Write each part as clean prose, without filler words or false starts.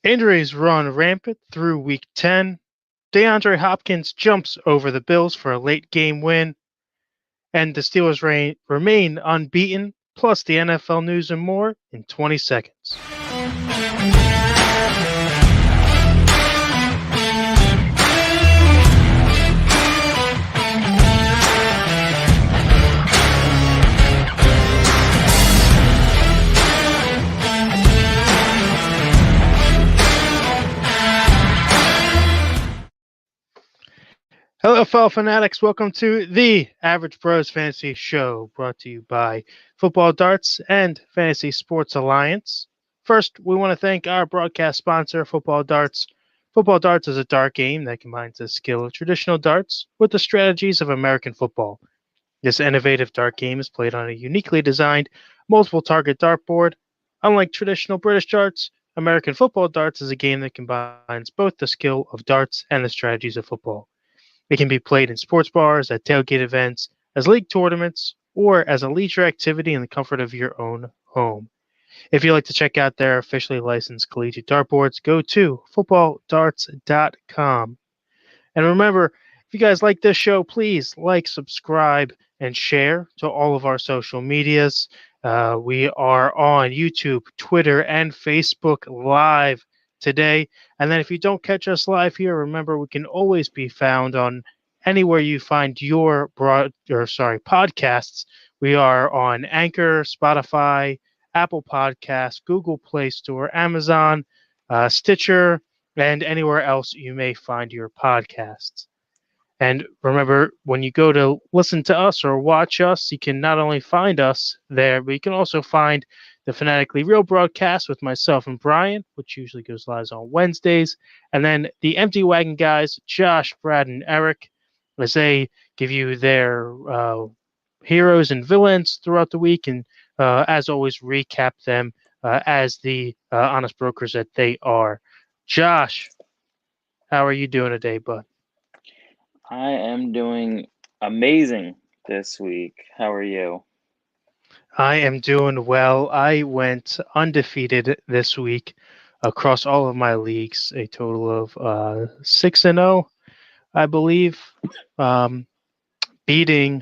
Injuries run rampant through Week 10. Deandre Hopkins jumps over the Bills for a late game win, and the Steelers remain unbeaten, plus the NFL news and more in 20 seconds. Hello, fellow fanatics. Welcome to the Average Bros Fantasy Show, brought to you by Football Darts and Fantasy Sports Alliance. First, we want to thank our broadcast sponsor, Football Darts. Football Darts is a dart game that combines the skill of traditional darts with the strategies of American football. This innovative dart game is played on a uniquely designed multiple target dartboard. Unlike traditional British darts, American football darts is a game that combines both the skill of darts and the strategies of football. It can be played in sports bars, at tailgate events, as league tournaments, or as a leisure activity in the comfort of your own home. If you'd like to check out their officially licensed collegiate dartboards, go to footballdarts.com. And remember, if you guys like this show, please like, subscribe, and share to all of our social medias. We are on YouTube, Twitter, and Facebook Live today. And then if you don't catch us live here, remember we can always be found on anywhere you find your podcasts. We are on Anchor, Spotify, Apple Podcasts, Google Play Store, Amazon, Stitcher, and anywhere else you may find your podcasts. And remember, when you go to listen to us or watch us, you can not only find us there, but you can also find the Fanatically Real broadcast with myself and Brian, which usually goes live on Wednesdays, and then the Empty Wagon guys, Josh, Brad, and Eric, as they give you their heroes and villains throughout the week, and as always, recap them as the honest brokers that they are. Josh, how are you doing today, bud? I am doing amazing this week. How are you? I am doing well. I went undefeated this week across all of my leagues, a total of 6-0, I believe, um, beating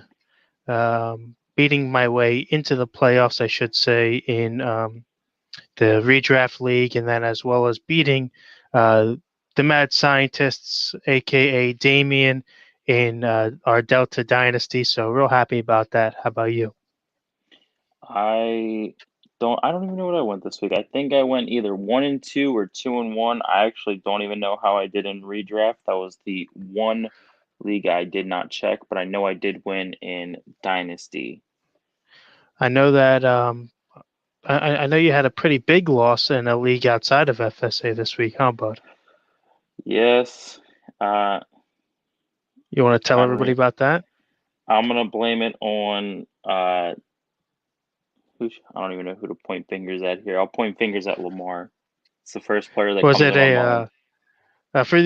beating my way into the playoffs, I should say, in the redraft league, and then as well as beating uh, the mad scientists, aka Damien, in our Delta Dynasty. So real happy about that. How about you? I I don't even know what I went this week. I think I went either 1-2 or 2-1. I actually don't even know how I did in redraft. That was the one league I did not check, but I know I did win in Dynasty. I know that I know you had a pretty big loss in a league outside of FSA this week, huh, bud? Yes, uh, You want to tell I everybody mean, about that? I'm gonna blame it on I don't even know who to point fingers at here. I'll point fingers at Lamar. It's the first player that Was comes it to my a mind. for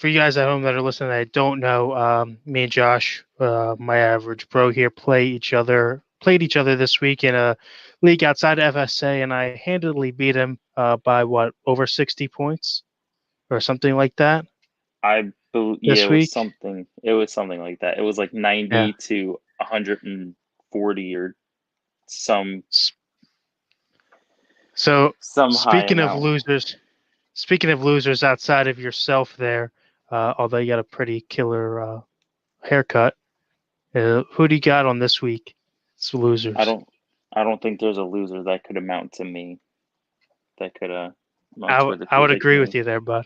you guys at home that are listening that don't know? Me and Josh, my average bro here, played each other this week in a league outside of FSA, and I handily beat him by what, over 60 points or something like that Yeah, this week. it was something like that. It was like Yeah. 90 to 140 or some S- So some high speaking of amount. losers, speaking of losers outside of yourself, there, although you got a pretty killer haircut, who do you got on this week? It's I losers. don't I don't think there's a loser that could amount to me that could amount to I would agree with predicting. you there, bud.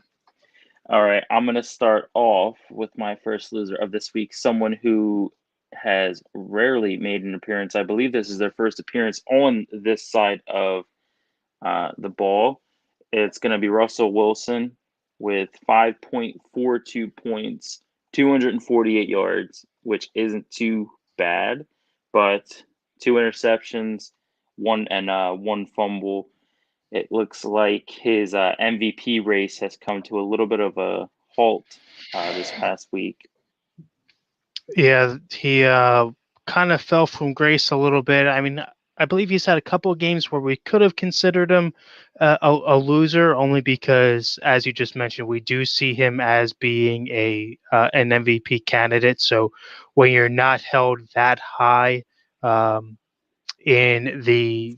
All right, I'm gonna start off with my first loser of this week, someone who has rarely made an appearance. I believe this is their first appearance on this side of the ball. It's going to be Russell Wilson with 5.42 points, 248 yards, which isn't too bad, but two interceptions, one fumble. It looks like his MVP race has come to a little bit of a halt this past week. Yeah, he kind of fell from grace a little bit. I mean, I believe he's had a couple of games where we could have considered him a loser, only because, as you just mentioned, we do see him as being a an MVP candidate. So when you're not held that high um, in the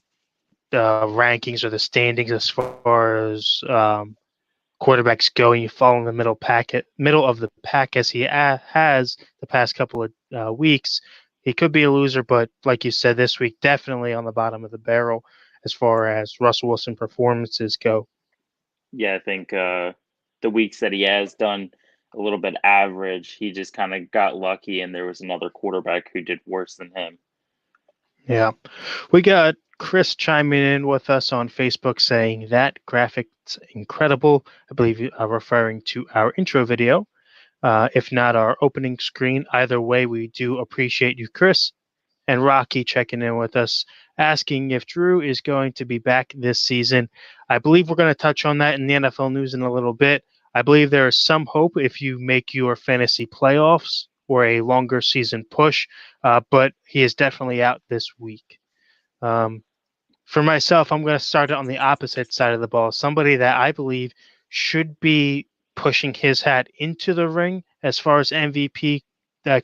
rankings or the standings as far as quarterbacks go, and you fall in the middle of the pack as he has the past couple of weeks, he could be a loser. But like you said, this week definitely on the bottom of the barrel as far as Russell Wilson performances go. Yeah, I think the weeks that he has done a little bit average, he just kind of got lucky, and there was another quarterback who did worse than him. Yeah, we got Chris chiming in with us on Facebook saying that graphic's incredible. I believe you are referring to our intro video. If not our opening screen, either way, we do appreciate you, Chris. And Rocky checking in with us, asking if Drew is going to be back this season. I believe we're going to touch on that in the NFL news in a little bit. I believe there is some hope if you make your fantasy playoffs or a longer season push, but he is definitely out this week. Um, for myself, I'm going to start on the opposite side of the ball. Somebody that I believe should be pushing his hat into the ring as far as MVP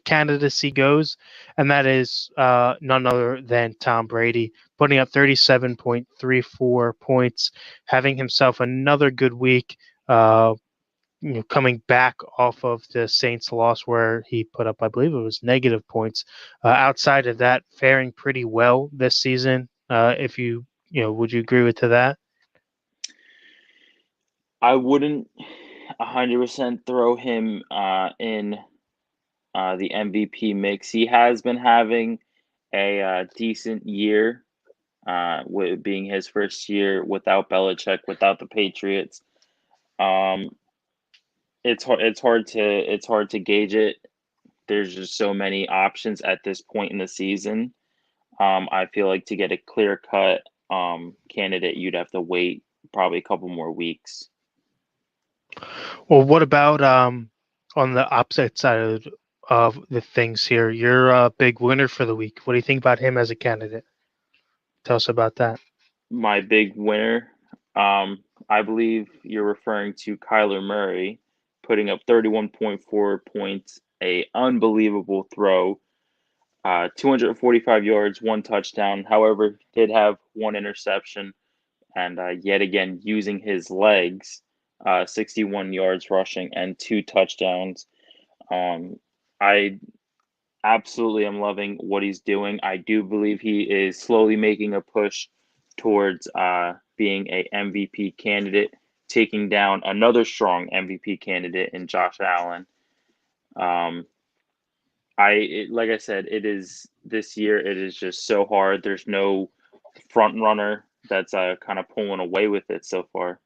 candidacy goes, and that is none other than Tom Brady, putting up 37.34 points, having himself another good week. Coming back off of the Saints loss where he put up, I believe it was negative points. Outside of that, faring pretty well this season. If would you agree with to that? I wouldn't 100% throw him in the MVP mix. He has been having a decent year, with being his first year without Belichick, without the Patriots. Um, it's hard to gauge it. There's just so many options at this point in the season. I feel like to get a clear cut candidate, you'd have to wait probably a couple more weeks. Well, what about on the opposite side of the things here? You're a big winner for the week. What do you think about him as a candidate? Tell us about that. My big winner, I believe you're referring to Kyler Murray, putting up 31.4 points, a unbelievable throw, 245 yards, one touchdown. However, did have one interception, and yet again using his legs, 61 yards rushing and two touchdowns. Um, I absolutely am loving what he's doing. I do believe he is slowly making a push towards being a MVP candidate, taking down another strong MVP candidate in Josh Allen. Um, like I said, it is this year. It is just so hard. There's no front runner that's kind of pulling away with it so far.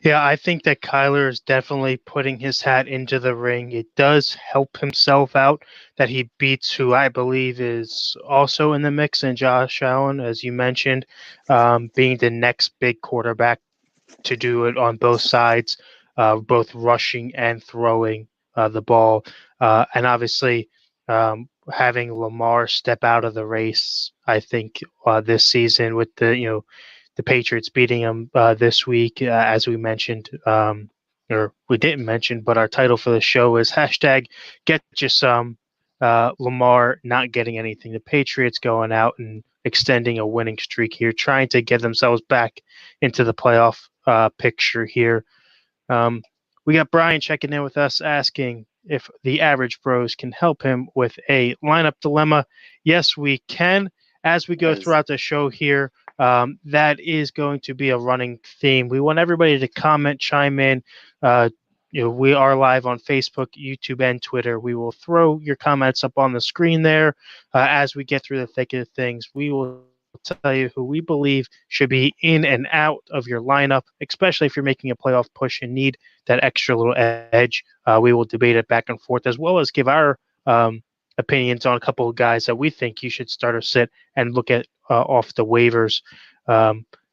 Yeah, I think that Kyler is definitely putting his hat into the ring. It does help himself out that he beats who I believe is also in the mix, and Josh Allen, as you mentioned, being the next big quarterback to do it on both sides, both rushing and throwing the ball, and obviously having Lamar step out of the race. I think this season with the Patriots beating them this week, as we mentioned, or we didn't mention, but our title for the show is hashtag Get You Some. Lamar not getting anything. The Patriots going out and extending a winning streak here, trying to get themselves back into the playoff picture here. Um, we got Brian checking in with us asking if the average bros can help him with a lineup dilemma. Yes, we can. As we go That is throughout the show here, that is going to be a running theme. We want everybody to comment, chime in. Uh, we are live on Facebook, YouTube, and Twitter. We will throw your comments up on the screen there as we get through the thick of things. We will tell you who we believe should be in and out of your lineup, especially if you're making a playoff push and need that extra little edge. We will debate it back and forth, as well as give our opinions on a couple of guys that we think you should start or sit and look at off the waivers.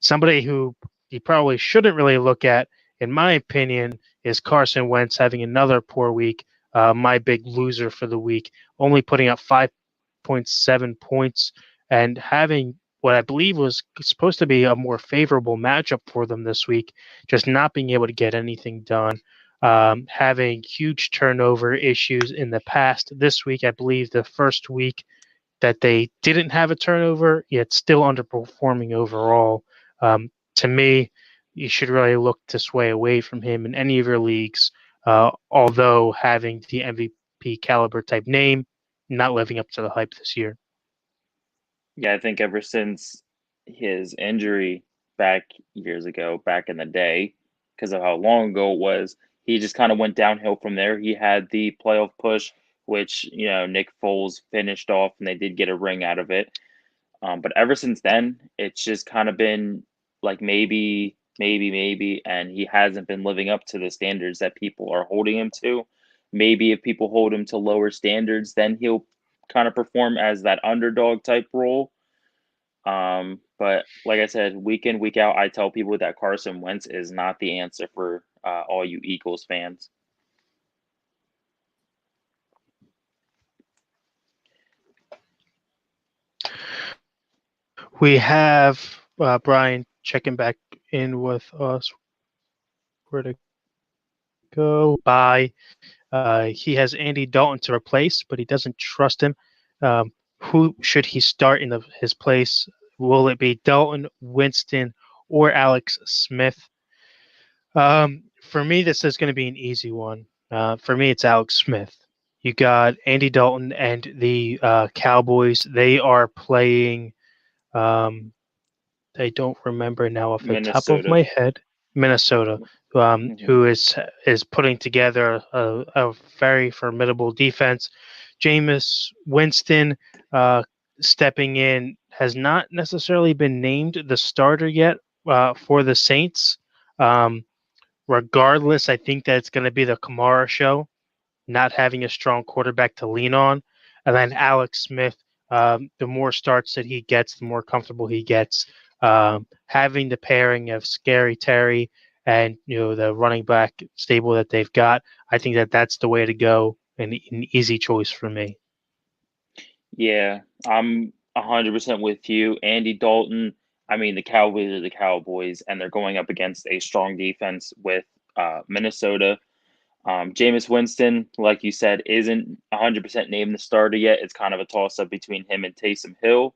Somebody who you probably shouldn't really look at, in my opinion, is Carson Wentz having another poor week. My big loser for the week, only putting up 5.7 points. and having what I believe was supposed to be a more favorable matchup for them this week, just not being able to get anything done. Having huge turnover issues in the past. This week, I believe the first week that they didn't have a turnover, yet still underperforming overall. To me, you should really look to sway away from him in any of your leagues, although having the MVP caliber type name, not living up to the hype this year. Yeah, I think ever since his injury back years ago, back in the day, because of how long ago it was, he just kind of went downhill from there. He had the playoff push, which, Nick Foles finished off and they did get a ring out of it. But ever since then, it's just kind of been like maybe, maybe, maybe, and he hasn't been living up to the standards that people are holding him to. Maybe if people hold him to lower standards, then he'll kind of perform as that underdog type role. But like I said, week in, week out, I tell people that Carson Wentz is not the answer for all you Eagles fans. We have Brian checking back in with us. Where to go? Bye. He has Andy Dalton to replace, but he doesn't trust him. Who should he start in his place? Will it be Dalton, Winston, or Alex Smith? For me, this is going to be an easy one. For me, it's Alex Smith. You got Andy Dalton and the Cowboys. They are playing. Um, I don't remember now off the top of Minnesota. my head. Minnesota, Hmm. who is putting together a very formidable defense. Jameis Winston stepping in has not necessarily been named the starter yet for the Saints. Um, Regardless, I think that it's going to be the Kamara show, not having a strong quarterback to lean on. And then Alex Smith, the more starts that he gets, the more comfortable he gets. Having the pairing of Scary Terry and the running back stable that they've got, I think that that's the way to go, and an easy choice for me. Yeah, I'm 100% with you. Andy Dalton, I mean, the Cowboys are the Cowboys, and they're going up against a strong defense with Minnesota. Jameis Winston, like you said, isn't 100% named the starter yet. It's kind of a toss up between him and Taysom Hill.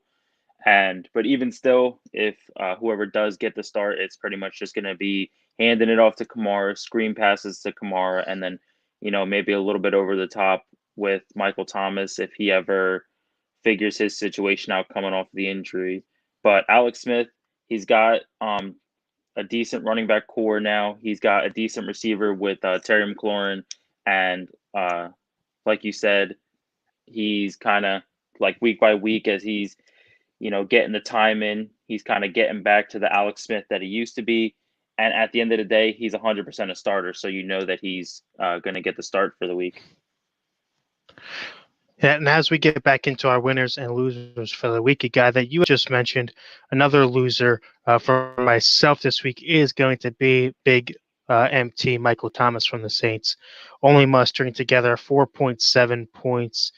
But even still, if whoever does get the start, it's pretty much just going to be handing it off to Kamara, screen passes to Kamara, and then maybe a little bit over the top with Michael Thomas if he ever figures his situation out coming off the injury. But Alex Smith, he's got a decent running back core now. He's got a decent receiver with Terry McLaurin, and like you said, he's kind of like week by week as he's getting the time in. He's kind of getting back to the Alex Smith that he used to be. And at the end of the day, he's 100% a starter. So you know that he's going to get the start for the week. And as we get back into our winners and losers for the week, a guy that you just mentioned, another loser for myself this week is going to be big MT Michael Thomas from the Saints, only mustering together 4.7 points.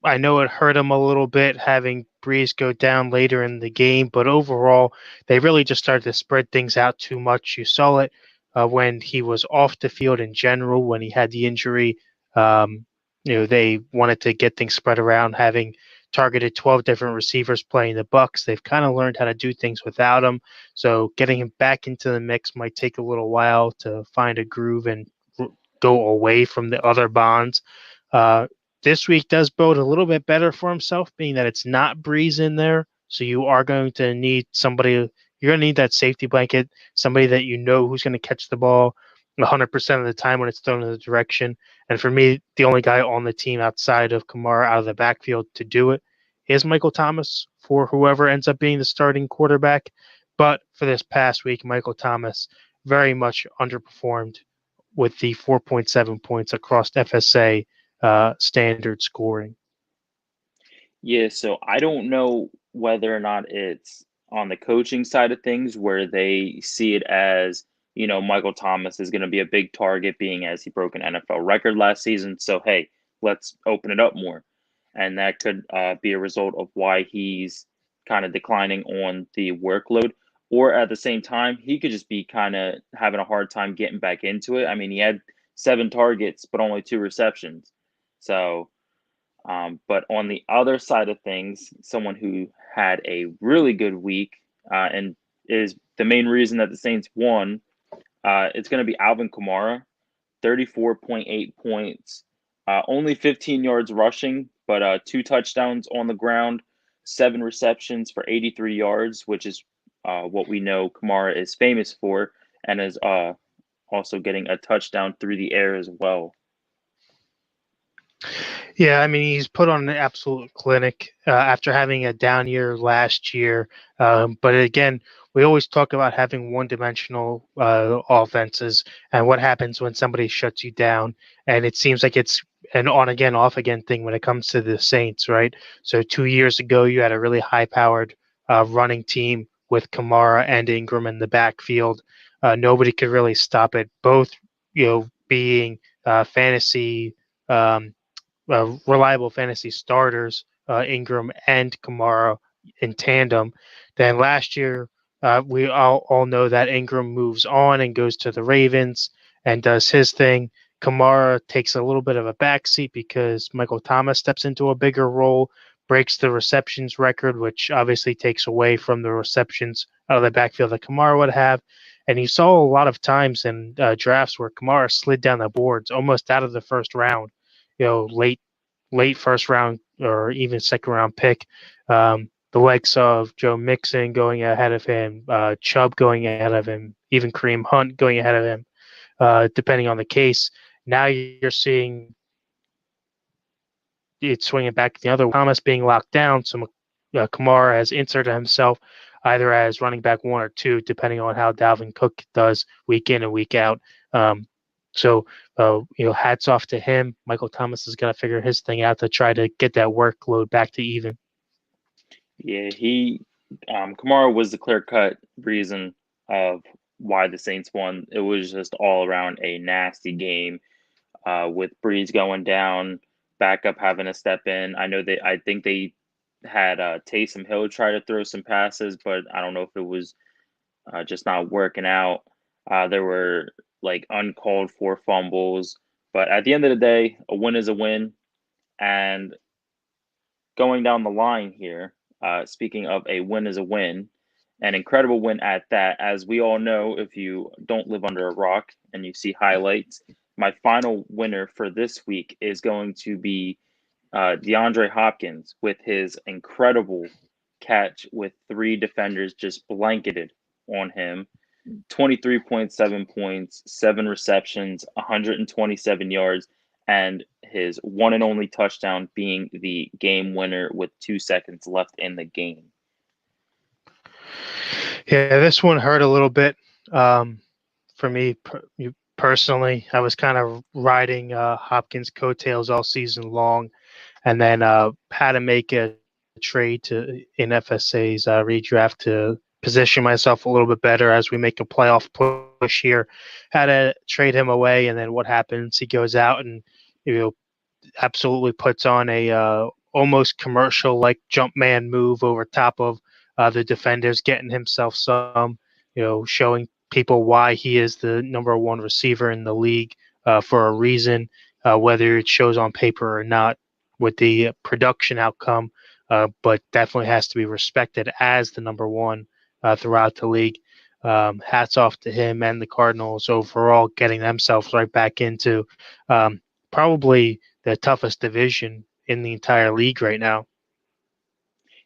I know it hurt him a little bit having Breeze go down later in the game, but overall, they really just started to spread things out too much. You saw it when he was off the field in general, when he had the injury. Um, they wanted to get things spread around, having targeted 12 different receivers playing the Bucks. They've kind of learned how to do things without him, so getting him back into the mix might take a little while to find a groove and go away from the other bonds. uh, this week does bode a little bit better for himself, being that it's not Breeze in there, so you are going to need somebody. You're going to need that safety blanket, somebody that you know who's going to catch the ball 100% of the time when it's thrown in the direction. And for me, the only guy on the team outside of Kamara out of the backfield to do it is Michael Thomas for whoever ends up being the starting quarterback. But for this past week, Michael Thomas very much underperformed with the 4.7 points across FSA standard scoring. Yeah, so I don't know whether or not it's on the coaching side of things where they see it as, Michael Thomas is going to be a big target being as he broke an NFL record last season. So, hey, let's open it up more. and that could be a result of why he's kind of declining on the workload. Or at the same time, he could just be kind of having a hard time getting back into it. I mean, he had 7 targets, but only 2 receptions. So, but on the other side of things, someone who had a really good week and is the main reason that the Saints won, it's going to be Alvin Kamara. 34.8 points, only 15 yards rushing, but 2 touchdowns on the ground, 7 receptions for 83 yards, which is what we know Kamara is famous for, and is also getting a touchdown through the air as well. Yeah, I mean, he's put on an absolute clinic after having a down year last year. But again, we always talk about having one-dimensional offenses and what happens when somebody shuts you down. And it seems like it's an on again, off again thing when it comes to the Saints, right? So 2 years ago, you had a really high-powered running team with Kamara and Ingram in the backfield. Nobody could really stop it. Both, being fantasy. Reliable fantasy starters, Ingram and Kamara in tandem. Then last year, we all know that Ingram moves on and goes to the Ravens and does his thing. Kamara takes a little bit of a backseat because Michael Thomas steps into a bigger role, breaks the receptions record, which obviously takes away from the receptions out of the backfield that Kamara would have. And you saw a lot of times in drafts where Kamara slid down the boards almost out of the first round, late first round or even second round pick. The likes of Joe Mixon going ahead of him, Chubb going ahead of him, even Kareem Hunt going ahead of him, depending on the case. Now you're seeing it swinging back the other way. Thomas being locked down, so Kamara has inserted himself either as running back 1 or 2, depending on how Dalvin Cook does week in and week out. So, hats off to him. Michael Thomas has got to figure his thing out to try to get that workload back to even. Yeah, Kamara was the clear cut reason of why the Saints won. It was just all around a nasty game with Breeze going down, backup having to step in. I think they had Taysom Hill try to throw some passes, but I don't know if it was just not working out. There were like uncalled for fumbles, but at the end of the day, a win is a win. And going down the line here, speaking of a win is a win, an incredible win at that. As we all know, if you don't live under a rock and you see highlights, my final winner for this week is going to be Deandre Hopkins with his incredible catch with 3 defenders just blanketed on him. 23.7 points, 7 receptions, 127 yards, and his one and only touchdown being the game winner with 2 seconds left in the game. Yeah, this one hurt a little bit for me personally. I was kind of riding Hopkins' coattails all season long, and then had to make a trade in FSA's redraft to position myself a little bit better as we make a playoff push here. Had to trade him away, and then what happens? He goes out and you know absolutely puts on a almost commercial like jump man move over top of the defenders, getting himself some, showing people why he is the number 1 receiver in the league for a reason, whether it shows on paper or not with the production outcome, but definitely has to be respected as the number 1 throughout the league. Hats off to him and the Cardinals overall, getting themselves right back into probably the toughest division in the entire league right now.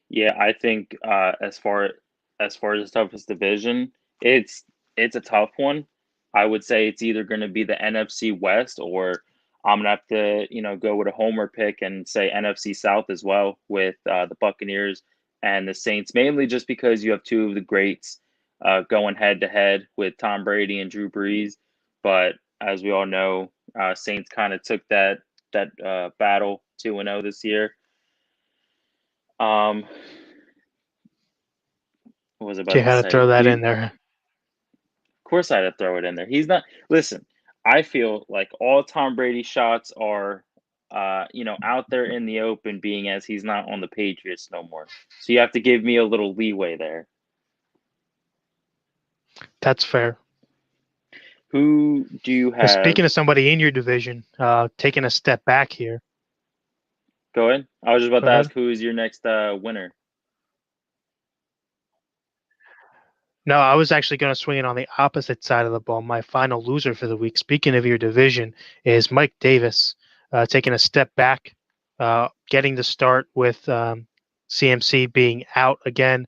Yeah, I think as far as the toughest division, it's it's a tough one. I would say it's either going to be the NFC West, or I'm gonna have to go with a homer pick and say NFC South as well, with the Buccaneers and the Saints, mainly just because you have two of the greats going head to head with Tom Brady and Drew Brees. But as we all know, Saints kind of took that battle 2-0 this year. Um, what was I You about to had to throw say? that in there. Of course, I had to throw it in there. He's not. Listen, I feel like all Tom Brady shots are out there in the open, being as he's not on the Patriots no more. So you have to give me a little leeway there. That's fair. Who do you But have? speaking of somebody in your division, taking a step back here. Go ahead. I was just about Go to ahead. ask who is your next winner. No, I was actually going to swing it on the opposite side of the ball. My final loser for the week, speaking of your division, is Mike Davis taking a step back, getting the start with CMC being out again,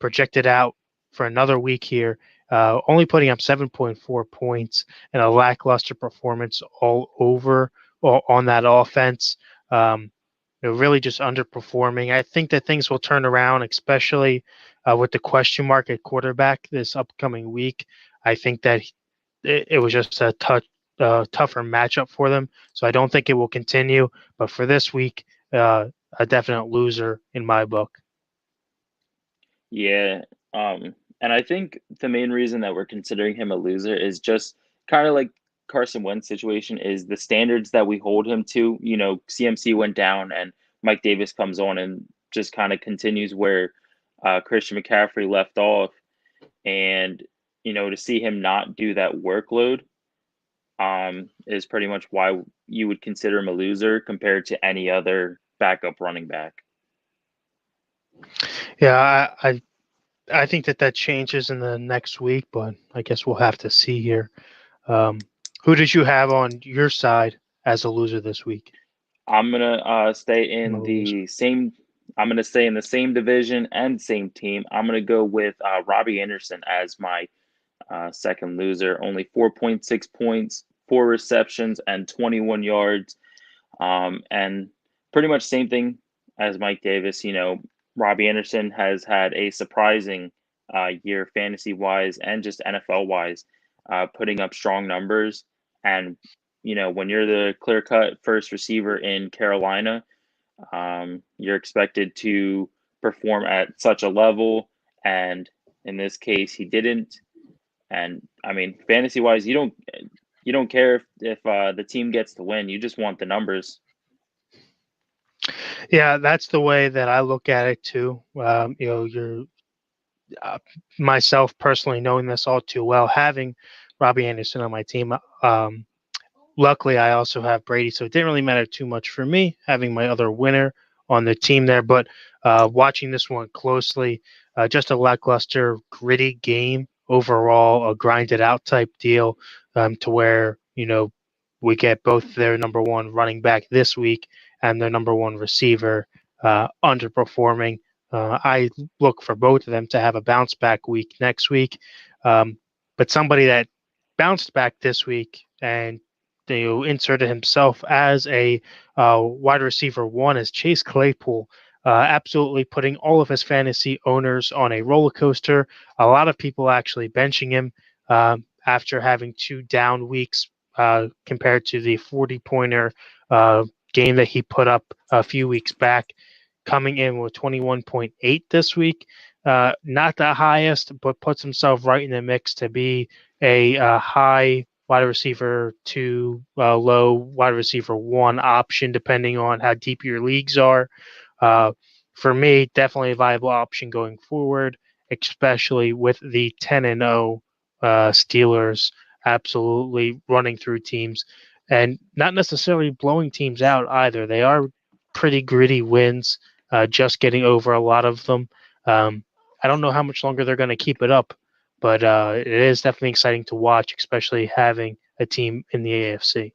projected out for another week here, only putting up 7.4 points and a lackluster performance all over on that offense. Um, really just underperforming. I think that things will turn around, especially with the question mark at quarterback this upcoming week. I think that it was just a tougher matchup for them. So I don't think it will continue. But for this week, a definite loser in my book. Yeah. And I think the main reason that we're considering him a loser is just kind of like Carson Wentz situation is the standards that we hold him to. CMC went down and Mike Davis comes on and just kind of continues where Christian McCaffrey left off. And, to see him not do that workload is pretty much why you would consider him a loser compared to any other backup running back. Yeah, I think that changes in the next week, but I guess we'll have to see here. Um, who did you have on your side as a loser this week? I'm gonna stay I'm in a loser. the same. I'm gonna stay in the same division and same team. I'm gonna go with Robbie Anderson as my second loser. Only 4.6 points, 4 receptions, and 21 yards. And pretty much same thing as Mike Davis. Robbie Anderson has had a surprising year fantasy wise and just NFL wise, putting up strong numbers. And when you're the clear cut first receiver in Carolina, you're expected to perform at such a level. And in this case, he didn't. And I mean, fantasy wise, you don't care if the team gets the win. You just want the numbers. Yeah, that's the way that I look at it too. You're uh, myself personally knowing this all too well, having Robbie Anderson on my team. Luckily, I also have Brady, so it didn't really matter too much for me having my other winner on the team there. But watching this one closely, just a lackluster, gritty game overall, a grinded out type deal, to where we get both their number one running back this week and their number one receiver underperforming. I look for both of them to have a bounce back week next week, um, but somebody that bounced back this week and inserted himself as a wide receiver one as Chase Claypool, absolutely putting all of his fantasy owners on a roller coaster. A lot of people actually benching him after having 2 down weeks compared to the 40-pointer game that he put up a few weeks back, coming in with 21.8 this week. Not the highest, but puts himself right in the mix to be a high wide receiver two, low wide receiver one option, depending on how deep your leagues are. Uh, for me, definitely a viable option going forward, especially with the 10-0 Steelers absolutely running through teams and not necessarily blowing teams out either. They are pretty gritty wins, just getting over a lot of them. Um, I don't know how much longer they're going to keep it up, but it is definitely exciting to watch, especially having a team in the AFC.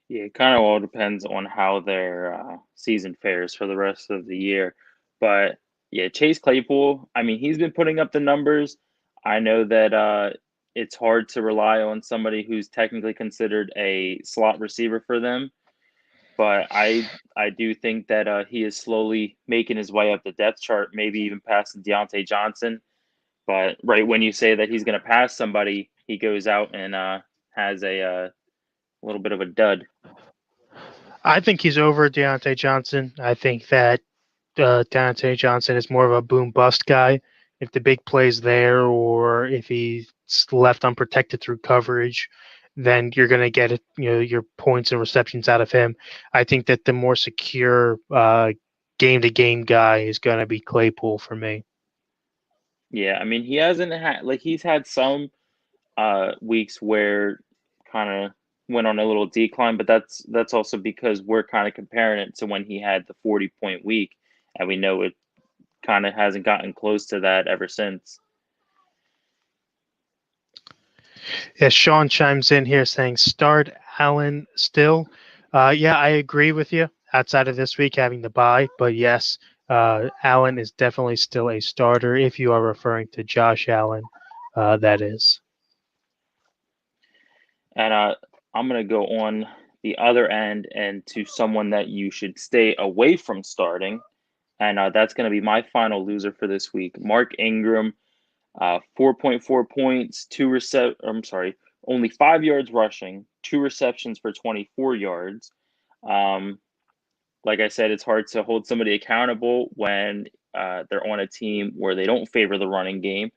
Yeah, it kind of all depends on how their season fares for the rest of the year. But yeah, Chase Claypool, I mean, he's been putting up the numbers. I know that it's hard to rely on somebody who's technically considered a slot receiver for them, but I do think that he is slowly making his way up the depth chart, maybe even passing Deontay Johnson. But right when you say that he's going to pass somebody, he goes out and has a little bit of a dud. I think he's over Deontay Johnson. I think that Deontay Johnson is more of a boom bust guy. If the big play's there, or if he's left unprotected through coverage, then you're going to get it, your points and receptions out of him. I think that the more secure game to game guy is going to be Claypool for me. Yeah, I mean, he hasn't had like he's had some weeks where kind of went on a little decline, but that's also because we're kind of comparing it to when he had the 40-point week, and we know it kind of hasn't gotten close to that ever since. Yes, Sean chimes in here saying start Allen still. Yeah, I agree with you. Outside of this week having the bye, but yes, Allen is definitely still a starter if you are referring to Josh Allen. That is. And I'm gonna go on the other end and to someone that you should stay away from starting, and that's gonna be my final loser for this week, Mark Ingram. 4.4 points, I'm sorry, only 5 yards rushing, two receptions for 24 yards. Um, like I said, it's hard to hold somebody accountable when they're on a team where they don't favor the running game.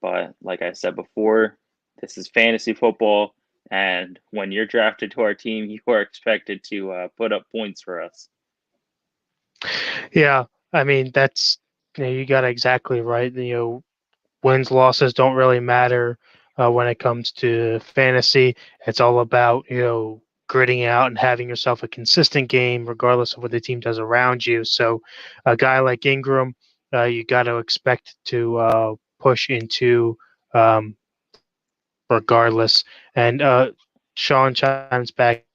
But like I said before, this is fantasy football. And when you're drafted to our team, you are expected to put up points for us. Yeah, I mean that's you got it exactly right. Wins losses don't really matter when it comes to fantasy. It's all about gritting out and having yourself a consistent game, regardless of what the team does around you. So, a guy like Ingram, you got to expect to push into regardless. And Sean chimes back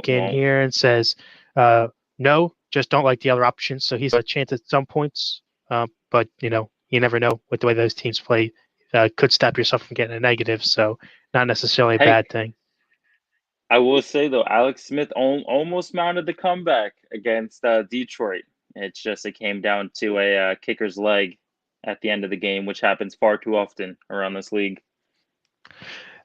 in here and says. Well, No, just don't like the other options. So he's a chance at some points, but you never know with the way those teams play. Could stop yourself from getting a negative, so not necessarily a hey, bad thing. I will say though, Alex Smith almost mounted the comeback against Detroit. It's just it came down to a kicker's leg at the end of the game, which happens far too often around this league.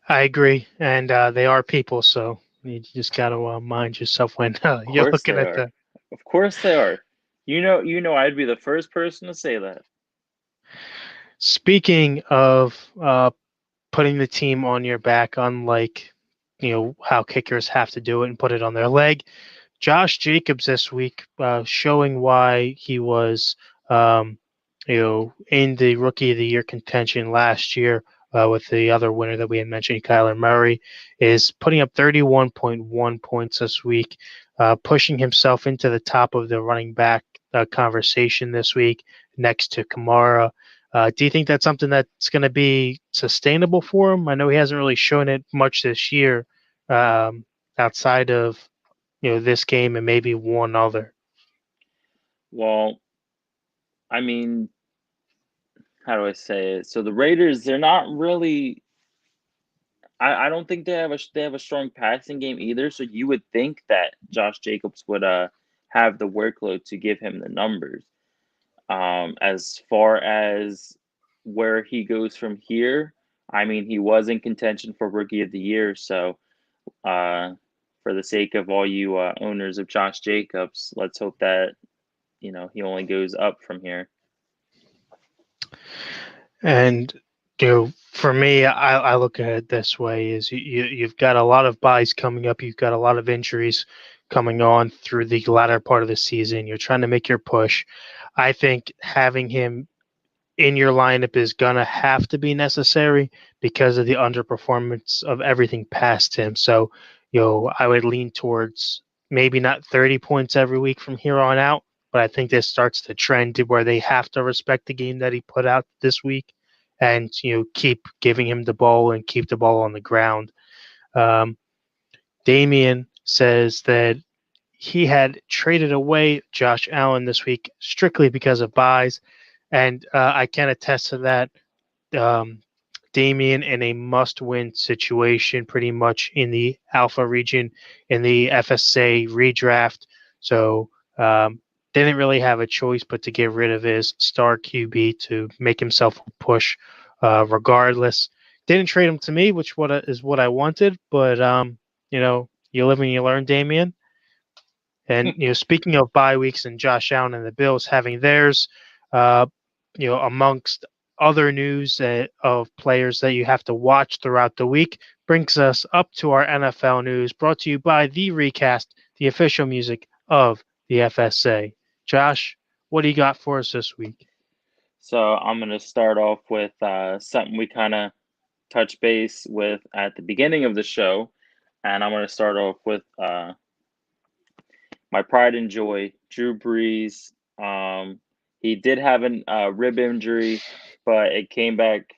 I agree, and they are people, so you just got to mind yourself when Of you're course looking they at are. the. Of course they are. I'd be the first person to say that. Speaking of putting the team on your back, unlike how kickers have to do it and put it on their leg. Josh Jacobs this week, showing why he was, in the Rookie of the Year contention last year with the other winner that we had mentioned, Kyler Murray, is putting up 31.1 points this week, pushing himself into the top of the running back conversation this week next to Kamara. Do you think that's something that's going to be sustainable for him? I know he hasn't really shown it much this year, outside of this game and maybe one other. Well, I mean, how do I say it? So the Raiders, they're not really. I don't think they have a strong passing game either. So you would think that Josh Jacobs would have the workload to give him the numbers. As far as where he goes from here, I mean, he was in contention for Rookie of the Year. So, uh, for the sake of all you owners of Josh Jacobs, let's hope that he only goes up from here. And for me, I look at it this way: is you've got a lot of buys coming up, you've got a lot of injuries coming on through the latter part of the season. You're trying to make your push. I think having him in your lineup is gonna have to be necessary because of the underperformance of everything past him. So, I would lean towards maybe not 30 points every week from here on out, but I think this starts to trend to where they have to respect the game that he put out this week and keep giving him the ball and keep the ball on the ground. Um, Damien says that he had traded away Josh Allen this week strictly because of buys, and I can attest to that. um, Damien in a must-win situation, pretty much in the Alpha region in the FSA redraft. So didn't really have a choice but to get rid of his star QB to make himself push, regardless. Didn't trade him to me, which is what I wanted, but you live and you learn, Damien. And speaking of bye weeks and Josh Allen and the Bills having theirs, uh, amongst other news of players that you have to watch throughout the week, brings us up to our NFL news, brought to you by the Recast, the official music of the FSA. Josh, what do you got for us this week? So I'm going to start off with something we kind of touch base with at the beginning of the show. And I'm going to start off with my pride and joy, Drew Brees. He did have a rib injury, but it came back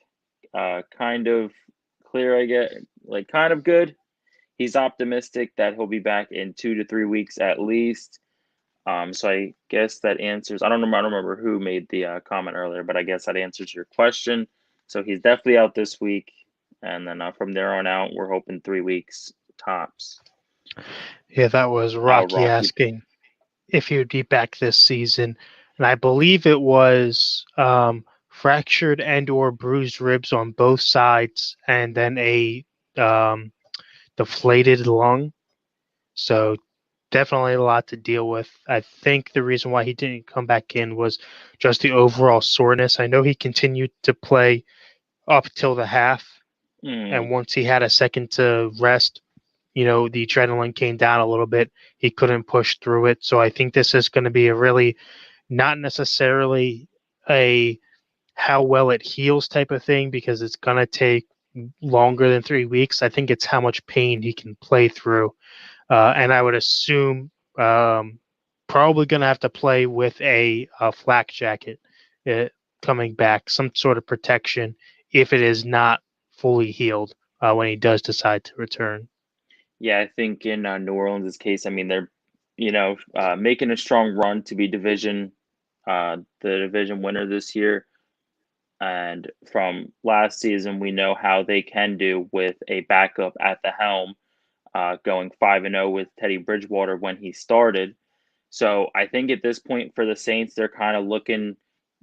kind of clear, I guess, like kind of good. He's optimistic that he'll be back in 2 to 3 weeks at least. So I guess that answers. I don't remember who made the comment earlier, but I guess that answers your question. So he's definitely out this week, and then from there on out, we're hoping 3 weeks tops. Yeah, that was Rocky Rocky. asking if he would be back this season, and I believe it was fractured and or bruised ribs on both sides, and then a um, deflated lung. So definitely a lot to deal with. I think the reason why he didn't come back in was just the overall soreness. I know he continued to play up till the half, and once he had a second to rest, the adrenaline came down a little bit. He couldn't push through it. So I think this is going to be a really not necessarily a how well it heals type of thing because it's going to take longer than 3 weeks. I think it's how much pain he can play through. And I would assume probably going to have to play with a flak jacket coming back, some sort of protection if it is not fully healed when he does decide to return. Yeah, I think in New Orleans' case, I mean they're, making a strong run to be the division winner this year. And from last season, we know how they can do with a backup at the helm, going 5-0 with Teddy Bridgewater when he started. So I think at this point for the Saints, they're kind of looking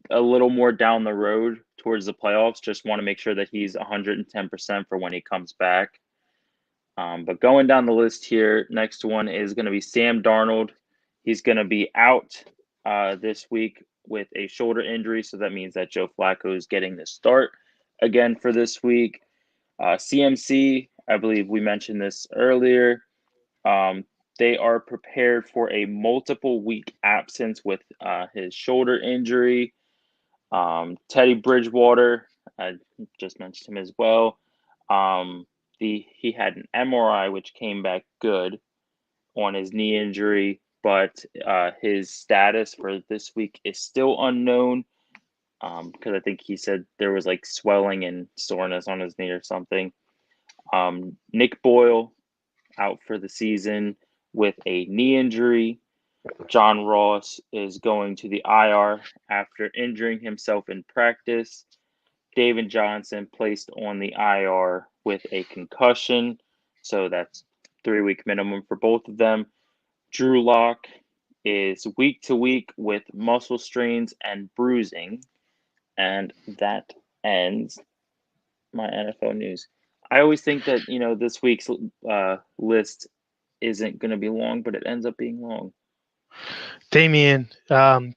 a little more down the road towards the playoffs. Just want to make sure that he's 110% for when he comes back. But going down the list here, next one is going to be Sam Darnold. He's going to be out this week with a shoulder injury, so that means that Joe Flacco is getting the start again for this week. CMC, I believe we mentioned this earlier. They are prepared for a multiple week absence with his shoulder injury. Teddy Bridgewater, I just mentioned him as well. He had an MRI which came back good on his knee injury, but his status for this week is still unknown because I think he said there was like swelling and soreness on his knee or something. Nick Boyle out for the season with a knee injury. John Ross is going to the IR after injuring himself in practice. David Johnson placed on the IR with a concussion. So that's 3 week minimum for both of them. Drew Lock is week to week with muscle strains and bruising. And that ends my NFL news. I always think that, this week's list isn't going to be long, but it ends up being long. Damien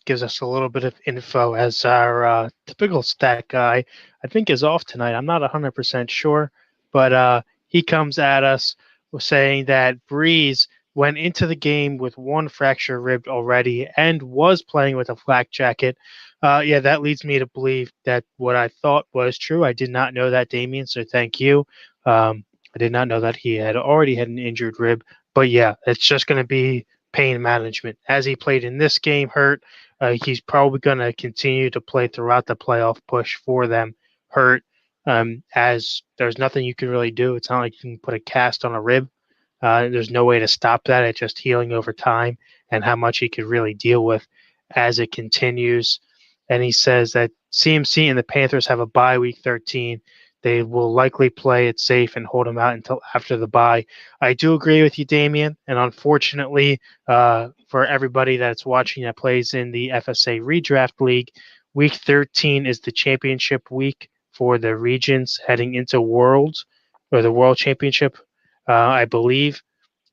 gives us a little bit of info as our typical stat guy. I think is off tonight. I'm not 100% sure, but he comes at us saying that Breeze went into the game with one fracture rib already and was playing with a flak jacket. Yeah, that leads me to believe that what I thought was true. I did not know that, Damien, so thank you. I did not know that he had already had an injured rib. But yeah, it's just going to be pain management. As he played in this game hurt, he's probably going to continue to play throughout the playoff push for them hurt, as there's nothing you can really do. It's not like you can put a cast on a rib. There's no way to stop that. It's just healing over time and how much he could really deal with as it continues. And he says that CMC and the Panthers have a bye week 13. They will likely play it safe and hold him out until after the bye. I do agree with you, Damien. And unfortunately, for everybody that's watching that plays in the FSA Redraft League, week 13 is the championship week for the regions heading into Worlds or the World Championship, I believe.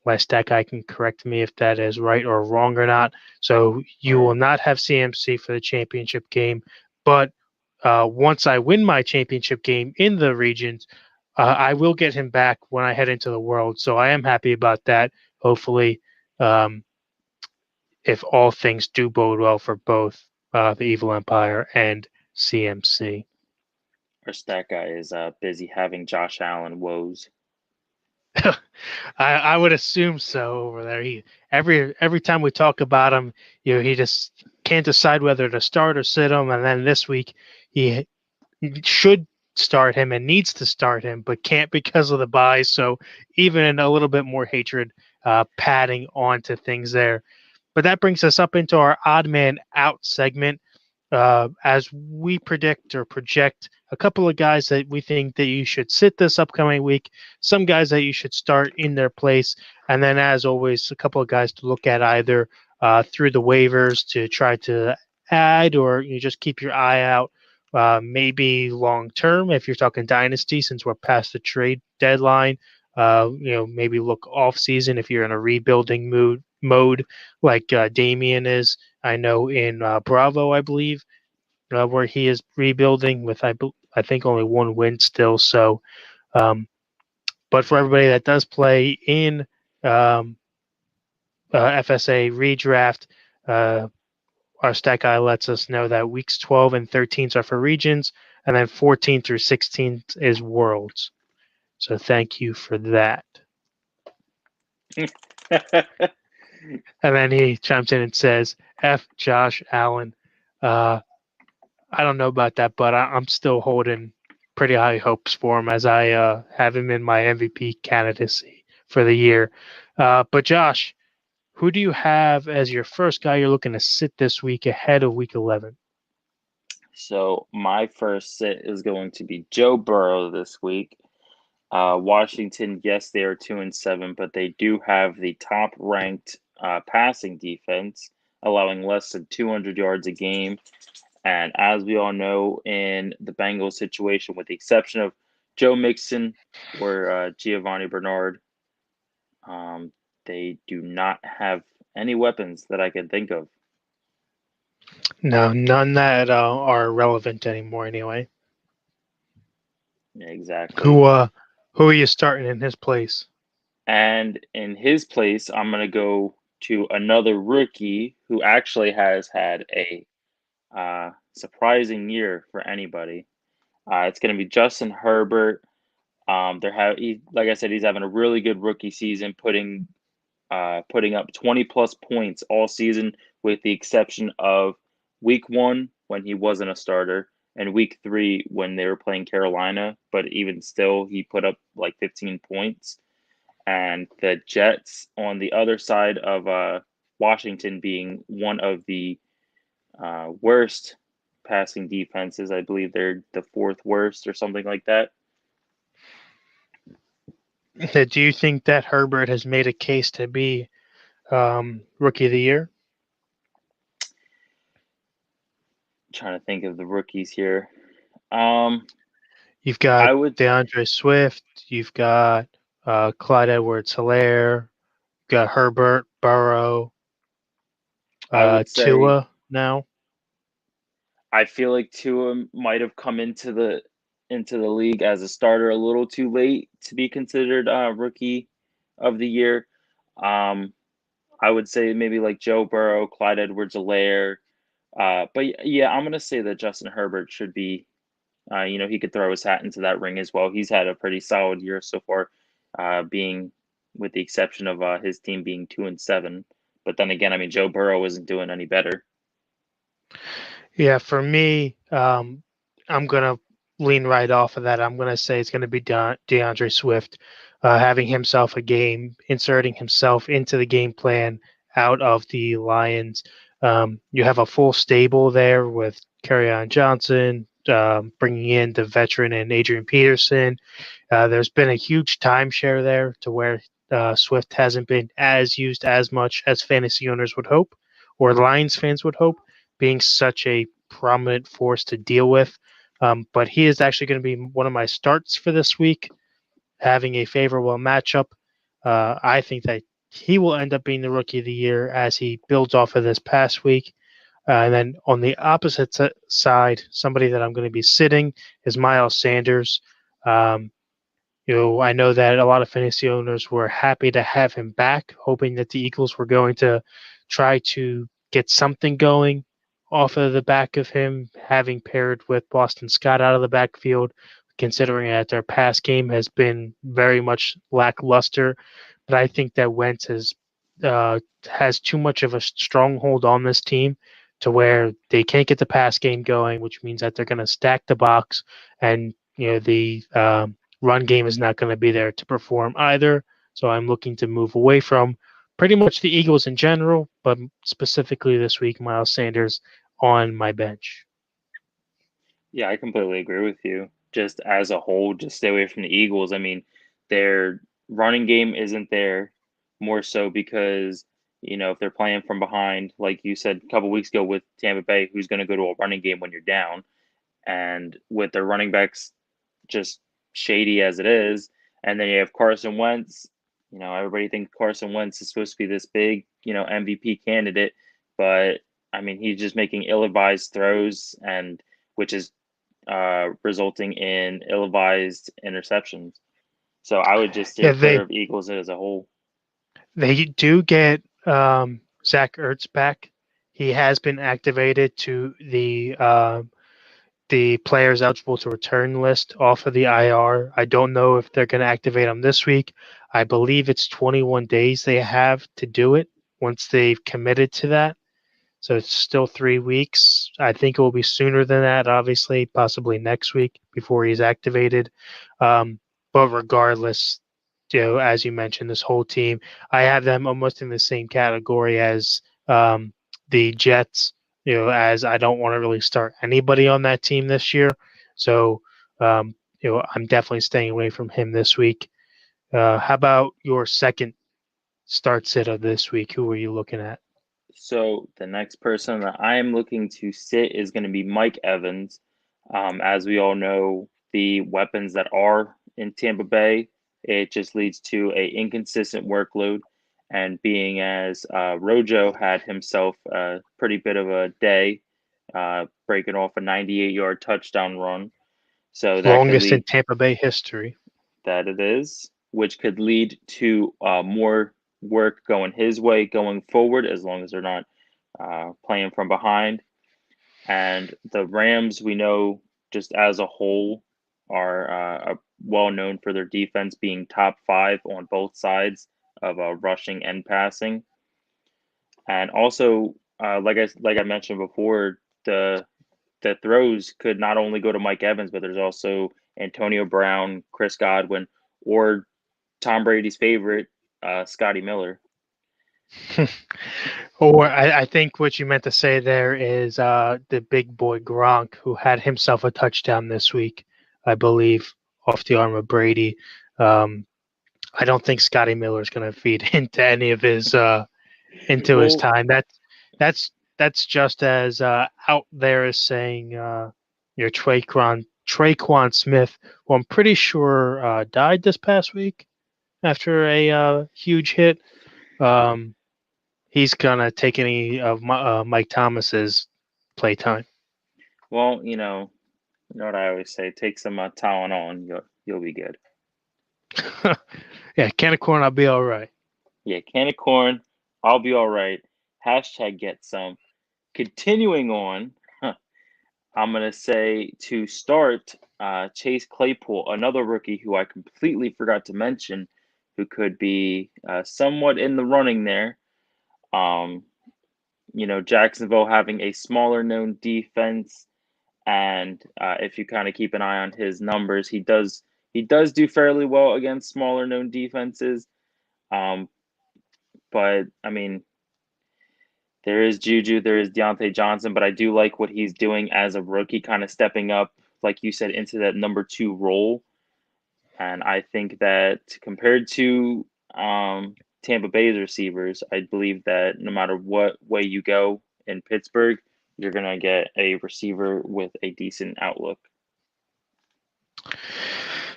My stat guy can correct me if that is right or wrong or not. So you will Right. not have CMC for the championship game, but once I win my championship game in the regions, I will get him back when I head into the world. So I am happy about that. Hopefully, um, if all things do bode well for both the Evil Empire and CMC. Our stat guy is busy having Josh Allen woes. I would assume so over there. He every time we talk about him, he just can't decide whether to start or sit him. And then this week, he should start him and needs to start him, but can't because of the bye. So even a little bit more hatred padding onto things there. But that brings us up into our odd man out segment. As we predict or project a couple of guys that we think that you should sit this upcoming week, some guys that you should start in their place, and then, as always, a couple of guys to look at either through the waivers to try to add, or you just keep your eye out. Maybe long term, if you're talking dynasty, since we're past the trade deadline, maybe look off season if you're in a rebuilding mode like Damien is. I know in Bravo, I believe, where he is rebuilding with I think only one win still. So, um, but for everybody that does play in um, FSA redraft, uh, our stat guy lets us know that weeks 12 and 13 are for regions, and then 14 through 16 is worlds. So thank you for that. And then he chimes in and says, F Josh Allen. Uh, I don't know about that, but I'm still holding pretty high hopes for him as I have him in my MVP candidacy for the year. But Josh, who do you have as your first guy you're looking to sit this week ahead of week 11? So my first sit is going to be Joe Burrow this week. Washington, yes, they are 2-7, but they do have the top ranked passing defense, allowing less than 200 yards a game. And as we all know, in the Bengals situation, with the exception of Joe Mixon or Giovanni Bernard, um, they do not have any weapons that I can think of. No, none that are relevant anymore anyway. Exactly. Who are you starting in his place? And in his place, I'm going to go to another rookie who actually has had a surprising year for anybody. It's going to be Justin Herbert. Like I said, he's having a really good rookie season, putting up 20 plus points all season, with the exception of week 1 when he wasn't a starter and week 3 when they were playing Carolina. But even still, he put up like 15 points. And the Jets on the other side of Washington being one of the worst passing defenses. I believe they're the 4th worst or something like that. Do you think that Herbert has made a case to be rookie of the year? Trying to think of the rookies here. Um, You've got I would DeAndre Swift. You've got Clyde Edwards-Helaire. Got Herbert, Burrow, I would say Tua now. I feel like Tua might have come into the league as a starter a little too late to be considered rookie of the year. Um, I would say maybe like Joe Burrow, Clyde Edwards-Helaire. But yeah, I'm gonna say that Justin Herbert should be. He could throw his hat into that ring as well. He's had a pretty solid year so far, being with the exception of his team being 2-7. But then again, I mean, Joe Burrow isn't doing any better. Yeah, for me, I'm gonna lean right off of that. I'm gonna say it's gonna be DeAndre Swift, having himself a game, inserting himself into the game plan out of the Lions. You have a full stable there with on Johnson, bringing in the veteran and Adrian Peterson. There's been a huge timeshare there to where Swift hasn't been as used as much as fantasy owners would hope, or Lions fans would hope, being such a prominent force to deal with. But he is actually going to be one of my starts for this week, having a favorable matchup. I think that he will end up being the rookie of the year as he builds off of this past week. And then on the opposite side, somebody that I'm going to be sitting is Miles Sanders. Um, I know that a lot of fantasy owners were happy to have him back, hoping that the Eagles were going to try to get something going off of the back of him, having paired with Boston Scott out of the backfield, considering that their pass game has been very much lackluster. But I think that Wentz has too much of a stronghold on this team to where they can't get the pass game going, which means that they're going to stack the box, and the run game is not going to be there to perform either. So I'm looking to move away from pretty much the Eagles in general, but specifically this week, Miles Sanders on my bench. Yeah, I completely agree with you. Just as a whole, just stay away from the Eagles. I mean, their running game isn't there, more so because, if they're playing from behind, like you said a couple weeks ago with Tampa Bay, who's going to go to a running game when you're down? And with their running backs just shady as it is, and then you have Carson Wentz. Everybody thinks Carson Wentz is supposed to be this big, MVP candidate, but I mean, he's just making ill-advised throws, and which is resulting in ill-advised interceptions. So I would just steer Yeah, clear they of Eagles as a whole. they do get Zach Ertz back. He has been activated to the players eligible to return list off of the IR. I don't know if they're going to activate him this week. I believe it's 21 days they have to do it once they've committed to that. So it's still 3 weeks. I think it will be sooner than that, obviously, possibly next week before he's activated. Um, but regardless, as you mentioned, this whole team, I have them almost in the same category as the Jets. As I don't want to really start anybody on that team this year, so um, I'm definitely staying away from him this week. How about your second start sit of this week? Who are you looking at? So the next person that I am looking to sit is going to be Mike Evans. As we all know, the weapons that are in Tampa Bay, it just leads to a inconsistent workload. And being as Rojo had himself a pretty bit of a day, breaking off a 98-yard touchdown run, so that could Longest in lead Tampa Bay history. that it is, which could lead to more work going his way going forward, as long as they're not playing from behind. And the Rams, we know just as a whole, are well known for their defense being top five on both sides of rushing and passing. And also, like I mentioned before, the throws could not only go to Mike Evans, but there's also Antonio Brown, Chris Godwin, or Tom Brady's favorite, Scotty Miller. Or I think what you meant to say there is the big boy Gronk, who had himself a touchdown this week, I believe, off the arm of Brady. Um, I don't think Scotty Miller is going to feed into any of his into his Well, time. That's just as out there as saying your Traquan Smith, who I'm pretty sure died this past week after a huge hit. Um, he's gonna take any of Mike Thomas's playtime. well, you know what I always say: take some Tylenol, and you'll be good. Yeah, can of corn, I'll be all right. Yeah, can of corn, I'll be all right. Hashtag get some. Continuing on, I'm gonna say to start Chase Claypool, another rookie who I completely forgot to mention, who could be somewhat in the running there. Um, Jacksonville having a smaller known defense, and if you kind of keep an eye on his numbers, he does do fairly well against smaller known defenses. Um, but I mean, there is Juju, there is Deontay Johnson, but I do like what he's doing as a rookie, kind of stepping up, like you said, into that number two role. And I think that compared to Tampa Bay's receivers, I believe that no matter what way you go in Pittsburgh, you're going to get a receiver with a decent outlook.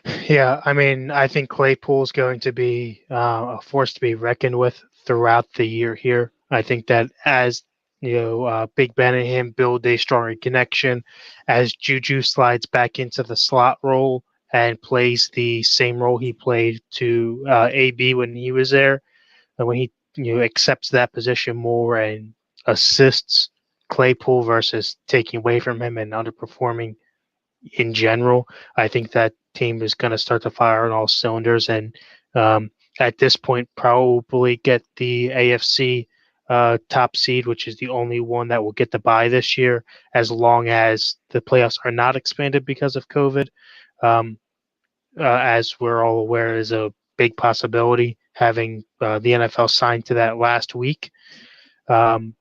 Yeah, I mean, I think Claypool's going to be a force to be reckoned with throughout the year here. I think that as Big Ben and him build a stronger connection, as Juju slides back into the slot role and plays the same role he played to AB when he was there, and when he accepts that position more and assists Claypool versus taking away from him and underperforming in general. I think that team is going to start to fire on all cylinders, and um, at this point, probably get the AFC top seed, which is the only one that will get the bye this year, as long as the playoffs are not expanded because of COVID. Um, as we're all aware, is a big possibility having the NFL signed to that last week. Um,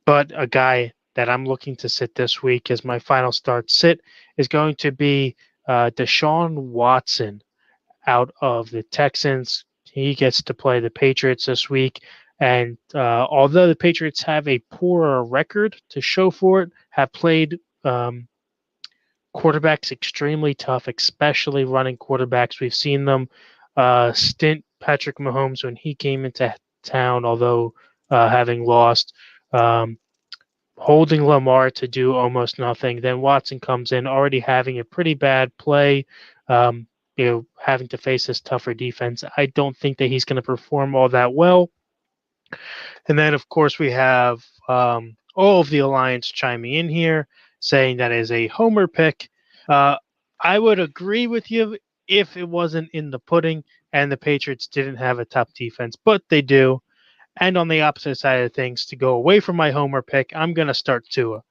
but a guy that I'm looking to sit this week as my final start sit is going to be Deshaun Watson out of the Texans. He gets to play the Patriots this week. And although the Patriots have a poorer record to show for it, have played quarterbacks extremely tough, especially running quarterbacks. We've seen them stint Patrick Mahomes when he came into town, although having lost. Um, Holding Lamar to do almost nothing. Then Watson comes in already having a pretty bad play, um, having to face this tougher defense. I don't think that he's going to perform all that well. And then, of course, we have all of the Alliance chiming in here, saying that is a homer pick. Uh, I would agree with you if it wasn't in the pudding and the Patriots didn't have a top defense, but they do. And on the opposite side of things, to go away from my homer pick, I'm going to start Tua.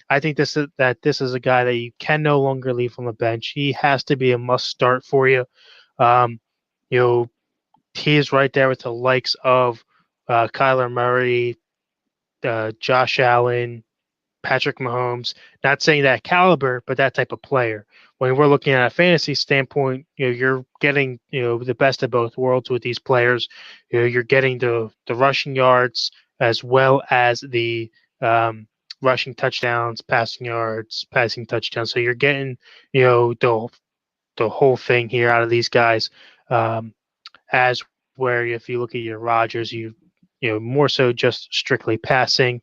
I think this is a guy that you can no longer leave on the bench. He has to be a must start for you. Um, you know, he is right there with the likes of Kyler Murray, Josh Allen, Patrick Mahomes. Not saying that caliber, but that type of player. When we're looking at a fantasy standpoint, you're getting the best of both worlds with these players. You're getting the rushing yards as well as the rushing touchdowns, passing yards, passing touchdowns. So you're getting the whole thing here out of these guys. As where if you look at your Rodgers, more so just strictly passing.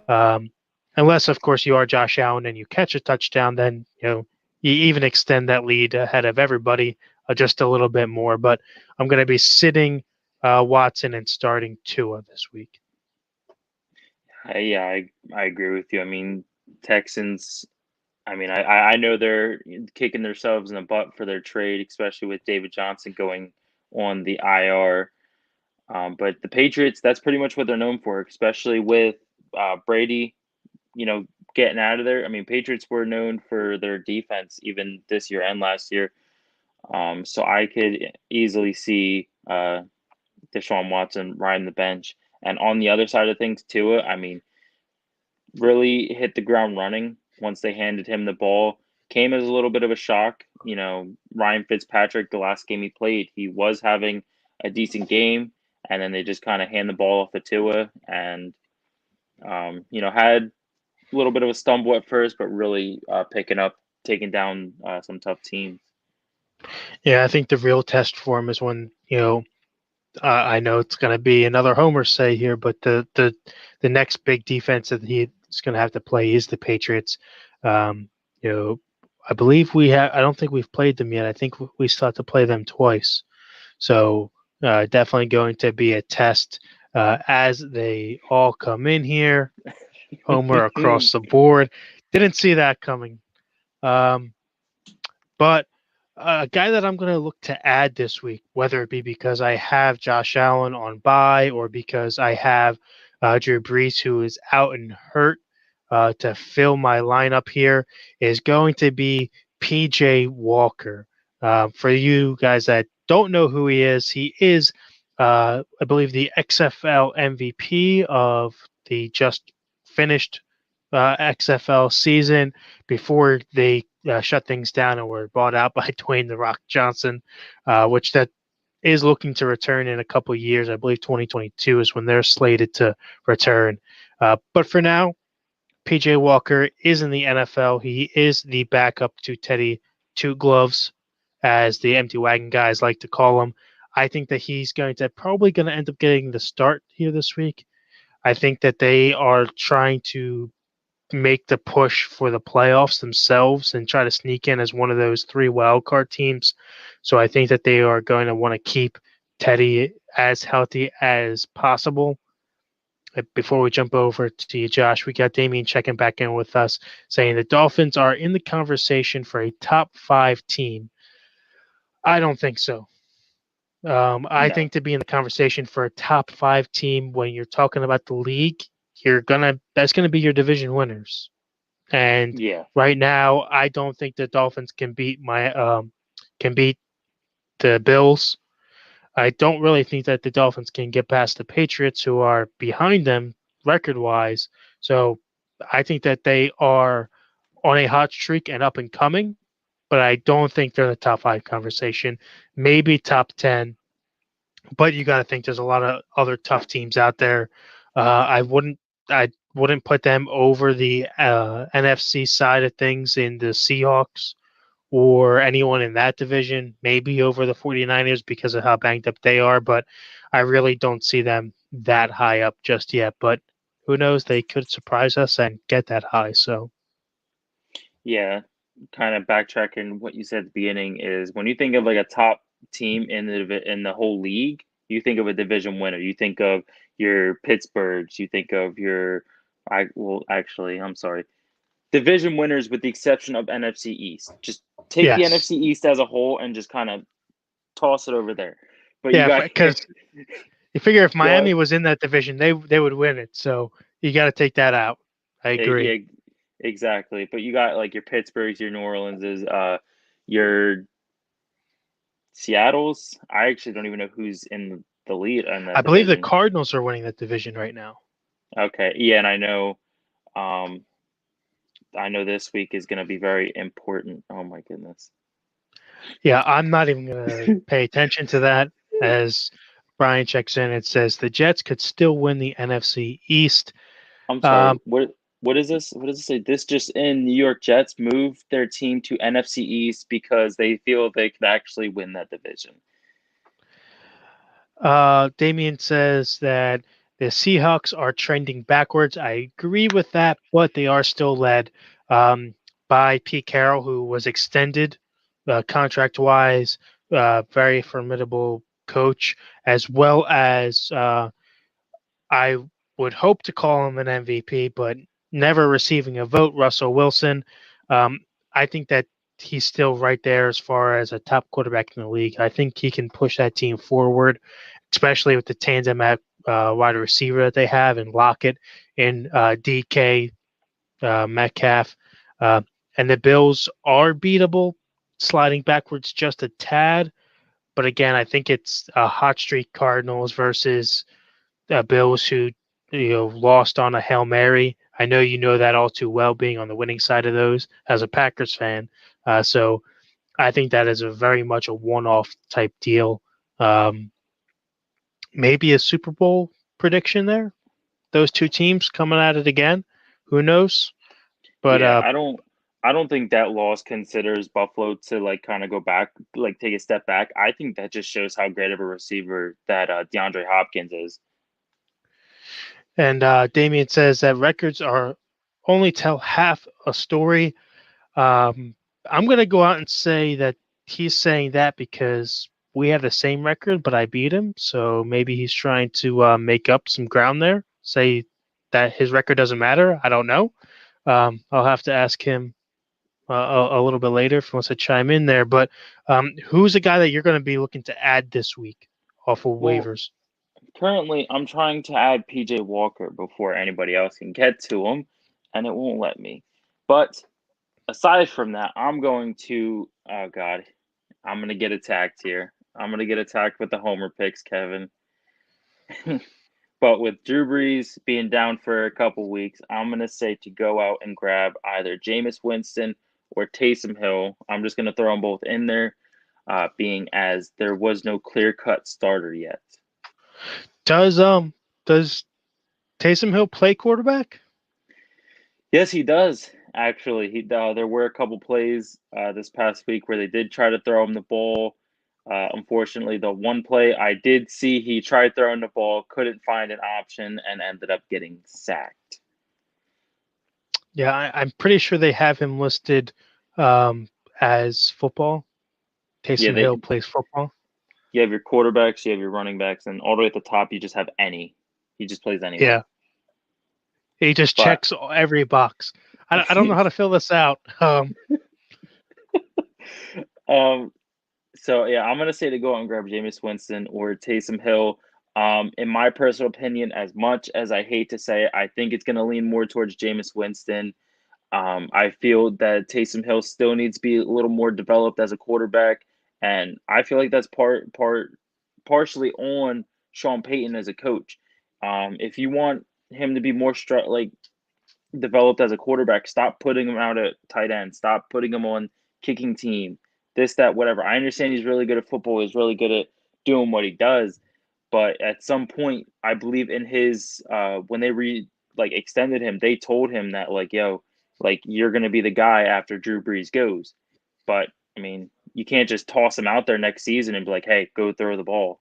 Unless, of course, you are Josh Allen and you catch a touchdown, then you even extend that lead ahead of everybody just a little bit more. But I'm going to be sitting Watson and starting Tua this week. Yeah, I agree with you. I mean, Texans. I mean, I know they're kicking themselves in the butt for their trade, especially with David Johnson going on the IR. But the Patriots, that's pretty much what they're known for, especially with Brady, getting out of there. I mean, Patriots were known for their defense even this year and last year. So I could easily see Deshaun Watson riding the bench. And on the other side of things, Tua, I mean, really hit the ground running once they handed him the ball. Came as a little bit of a shock. Ryan Fitzpatrick, the last game he played, he was having a decent game, and then they just kind of hand the ball off to Tua, and had a little bit of a stumble at first, but really picking up, taking down some tough teams. Yeah, I think the real test for him is when I know it's going to be another homer say here, but the next big defense that he's going to have to play is the Patriots. Um, you know, I believe we have. I don't think we've played them yet. I think we still have to play them twice. So definitely going to be a test as they all come in here. Homer across the board. Didn't see that coming. Um, but a guy that I'm going to look to add this week, whether it be because I have Josh Allen on bye or because I have Drew Brees, who is out and hurt, to fill my lineup here, is going to be PJ Walker. For you guys that don't know who he is, I believe, the XFL MVP of the just finished XFL season before they shut things down and were bought out by Dwayne the Rock Johnson, which that is looking to return in a couple of years. I believe 2022 is when they're slated to return. But for now, PJ Walker is in the NFL. He is the backup to Teddy Two Gloves. as the empty wagon guys like to call him. I think that he's probably going to end up getting the start here this week. I think that they are trying to make the push for the playoffs themselves and try to sneak in as one of those three wild card teams. So I think that they are going to want to keep Teddy as healthy as possible. Before we jump over to you, Josh, we got Damien checking back in with us saying the Dolphins are in the conversation for a top 5 team. I don't think so. I No. think to be in the conversation for a top 5 team when you're talking about the league, that's gonna be your division winners. And Yeah. right now, I don't think the Dolphins can beat the Bills. I don't really think that the Dolphins can get past the Patriots, who are behind them record wise. So I think that they are on a hot streak and up and coming, but I don't think they're in the top 5 conversation. Maybe top 10, but you got to think there's a lot of other tough teams out there. I wouldn't put them over the NFC side of things in the Seahawks or anyone in that division, maybe over the 49ers because of how banged up they are, but I really don't see them that high up just yet. But who knows? They could surprise us and get that high. So, Yeah, kind of backtracking what you said at the beginning is when you think of like a top team in the whole league, you think of a division winner. You think of your Pittsburghs. You think of your I well actually I'm sorry division winners with the exception of NFC East. Just take the yes. NFC East as a whole and just kind of toss it over there. But you Yeah, got because you figure if go Miami ahead. was in that division, they would win it. So you got to take that out. I agree. Yeah, exactly. But you got like your Pittsburghs, your New Orleans, your Seattle's. I actually don't even know who's in the lead in I that believe the division. Cardinals are winning that division right now. Okay, yeah, and um, I know this week is going to be very important. Oh my goodness. Yeah, I'm not even going to pay attention to that. As Brian checks in, it says the Jets could still win the NFC East. I'm sorry. Um, What is this? What does it say? This just in: New York Jets moved their team to NFC East because they feel they could actually win that division. Damien says that the Seahawks are trending backwards. I agree with that, but they are still led by Pete Carroll, who was extended contract wise, very formidable coach, as well as I would hope to call him an MVP, but never receiving a vote, Russell Wilson. Um, I think that he's still right there as far as a top quarterback in the league. I think he can push that team forward, especially with the tandem at wide receiver that they have in Lockett and DK Metcalf. Uh, and the Bills are beatable, sliding backwards just a tad. But again, I think it's a hot streak Cardinals versus Bills who lost on a Hail Mary. I know you know that all too well, being on the winning side of those as a Packers fan. So I think that is a very much a one-off type deal. Um, Maybe a Super Bowl prediction there. Those two teams coming at it again. Who knows? But Yeah, I don't think that loss considers Buffalo to like kind of go back, like take a step back. I think that just shows how great of a receiver that DeAndre Hopkins is. and Damien says that records are only tell half a story. Um, I'm going to go out and say that he's saying that because we have the same record, but I beat him. So maybe he's trying to make up some ground there, say that his record doesn't matter. I don't know. I'll have to ask him a little bit later if he wants to chime in there. But who's a guy that you're going to be looking to add this week off of Well, waivers? currently I'm trying to add PJ Walker before anybody else can get to him, and it won't let me. But aside from that, I'm going to oh god, I'm gonna get attacked here. I'm gonna get attacked with the homer picks, Kevin. But with Drew Brees being down for a couple weeks, I'm going to say to go out and grab either Jameis Winston or Taysom Hill. I'm just going to throw them both in there, being as there was no clear cut starter yet. Does Taysom Hill play quarterback? Yes, he does. Actually, there were a couple plays this past week where they did try to throw him the ball. Unfortunately, the one play I did see, he tried throwing the ball, couldn't find an option, and ended up getting sacked. Yeah, I'm pretty sure they have him listed um, as football. Yeah, Taysom Hill plays football. you have your quarterbacks, you have your running backs, and all the way at the top, you just have any. He just plays anywhere. Yeah, he just But checks every box. I don't know how to fill this out. um, so yeah, I'm gonna say to go out and grab Jameis Winston or Taysom Hill. In my personal opinion, as much as I hate to say it, I think it's gonna lean more towards Jameis Winston. I feel that Taysom Hill still needs to be a little more developed as a quarterback, and I feel like that's partially on Sean Payton as a coach. If you want him to be more like developed as a quarterback, stop putting him out at tight end, stop putting him on kicking team, this, that, whatever. I understand he's really good at football, he's really good at doing what he does, but at some point, I believe in his when they extended him, they told him that like, yo, like you're gonna be the guy after Drew Brees goes. But I mean, you can't just toss him out there next season and be like, hey, go throw the ball.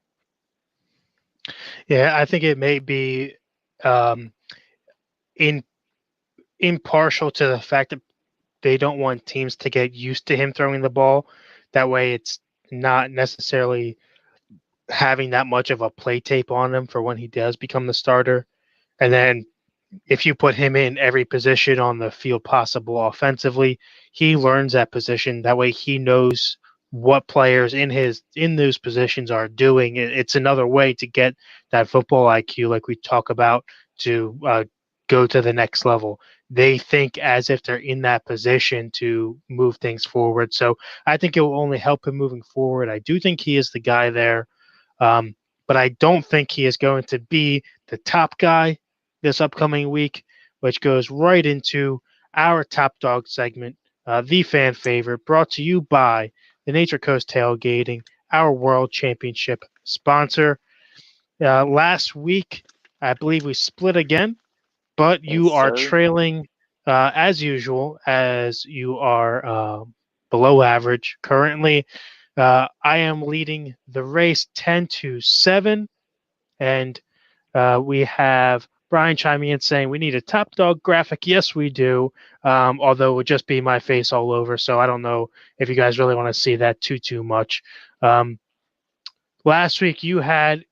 Yeah, I think it may be um, in impartial to the fact that they don't want teams to get used to him throwing the ball. That way, it's not necessarily having that much of a play tape on him for when he does become the starter. And then if you put him in every position on the field possible offensively, he learns that position. That way he knows what players in those positions are doing. It's another way to get that football IQ, like we talk about, to go to the next level. They think as if they're in that position to move things forward. So I think it will only help him moving forward. I do think he is the guy there, um, but I don't think he is going to be the top guy this upcoming week, which goes right into our top dog segment, the fan favorite, brought to you by the Nature Coast Tailgating, our World Championship sponsor. Last week, I believe we split again, but Yes, you are sir. trailing as usual, as you are below average currently. I am leading the race 10-7, and we have Brian chiming in saying we need a top dog graphic. Yes, we do. Although it would just be my face all over, so I don't know if you guys really want to see that too much. Um, Last week you had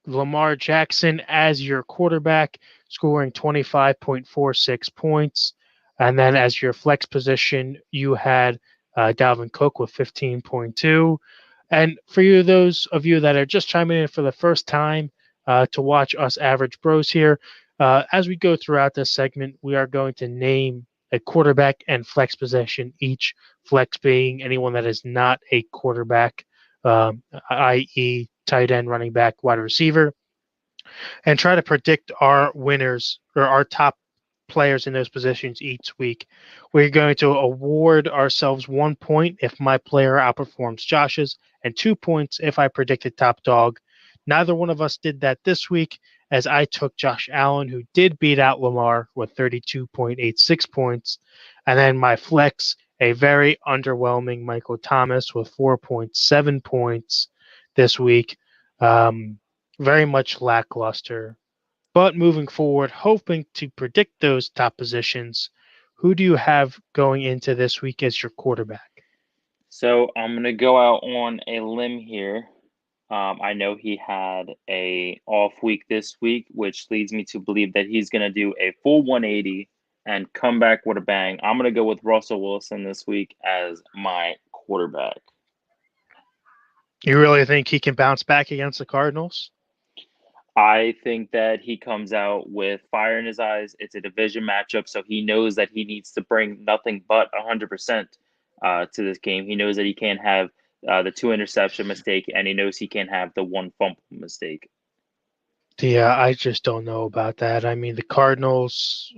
Lamar Jackson as your quarterback, scoring 25.46 points. And then as your flex position, you had Dalvin Cook with 15.2. And for you, those of you that are just chiming in for the first time to watch us average bros here, as we go throughout this segment, we are going to name a quarterback and flex position each, flex being anyone that is not a quarterback, i.e., tight end, running back, wide receiver, and try to predict our winners or our top players in those positions each week. We're going to award ourselves 1 point if my player outperforms Josh's, and 2 points if I predicted top dog. Neither one of us did that this week, as I took Josh Allen, who did beat out Lamar with 32.86 points. And then my flex, a very underwhelming Michael Thomas with 4.7 points this week. Very much lackluster. But moving forward, hoping to predict those top positions, who do you have going into this week as your quarterback? So I'm gonna go out on a limb here. I know he had a off week this week, which leads me to believe that he's gonna do a full 180 and come back with a bang. I'm gonna go with Russell Wilson this week as my quarterback. You really think he can bounce back against the Cardinals? I think that he comes out with fire in his eyes. It's a division matchup, so he knows that he needs to bring nothing but 100% to this game. He knows that he can't have the 2 interception mistake, and he knows he can't have the one fumble mistake. Yeah, I just don't know about that. I mean, the Cardinals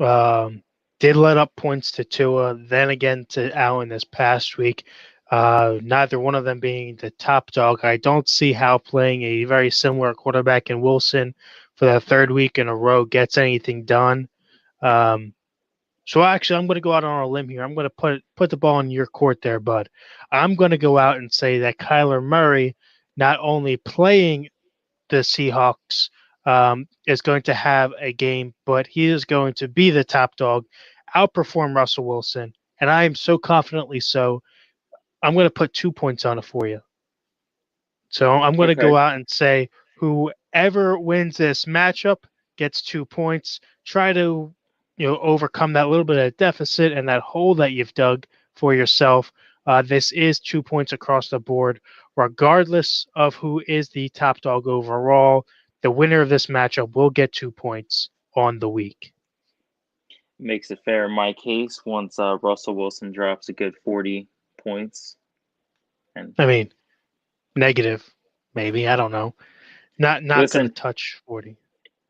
did let up points to Tua, then again to Allen this past week. Neither one of them being the top dog. I don't see how playing a very similar quarterback in Wilson for the third week in a row gets anything done. Um, So actually, I'm going to go out on a limb here. I'm going to put the ball in your court there, bud. I'm going to go out and say that Kyler Murray, not only playing the Seahawks, is going to have a game, but he is going to be the top dog, outperform Russell Wilson, and I am so confidently so. I'm going to put 2 points on it for you. So I'm going to Okay. go out and say whoever wins this matchup gets 2 points. Try to overcome that little bit of deficit and that hole that you've dug for yourself. This is 2 points across the board, regardless of who is the top dog overall. The winner of this matchup will get 2 points on the week. Makes it fair in my case once Russell Wilson drops a good 40 points. And I mean, negative, maybe, I don't know. Not going to listen, touch 40.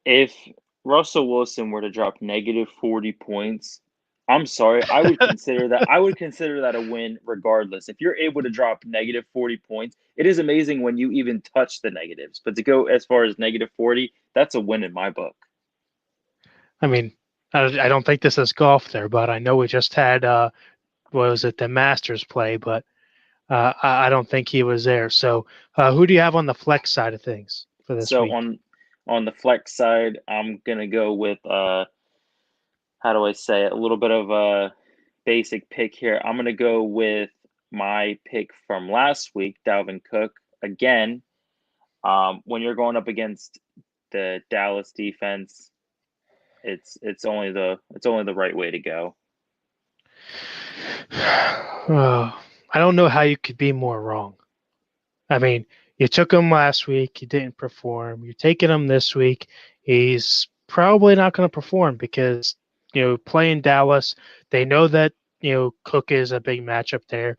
if Russell Wilson were to drop negative 40 points, I'm sorry, I would consider that a win regardless. If you're able to drop negative 40 points, it is amazing when you even touch the negatives. But to go as far as negative 40, that's a win in my book. I mean, I don't think this is golf there, but I know we just had what was it, the Masters play, but I don't think he was there. So, who do you have on the flex side of things for this So week? on the flex side, I'm gonna go with how do I say it? A little bit of a basic pick here. I'm gonna go with my pick from last week, Dalvin Cook. Again, when you're going up against the Dallas defense, it's only the right way to go. I don't know how you could be more wrong. I mean, you took him last week, he didn't perform. You're taking him this week, he's probably not going to perform because playing Dallas, they know that Cook is a big matchup there.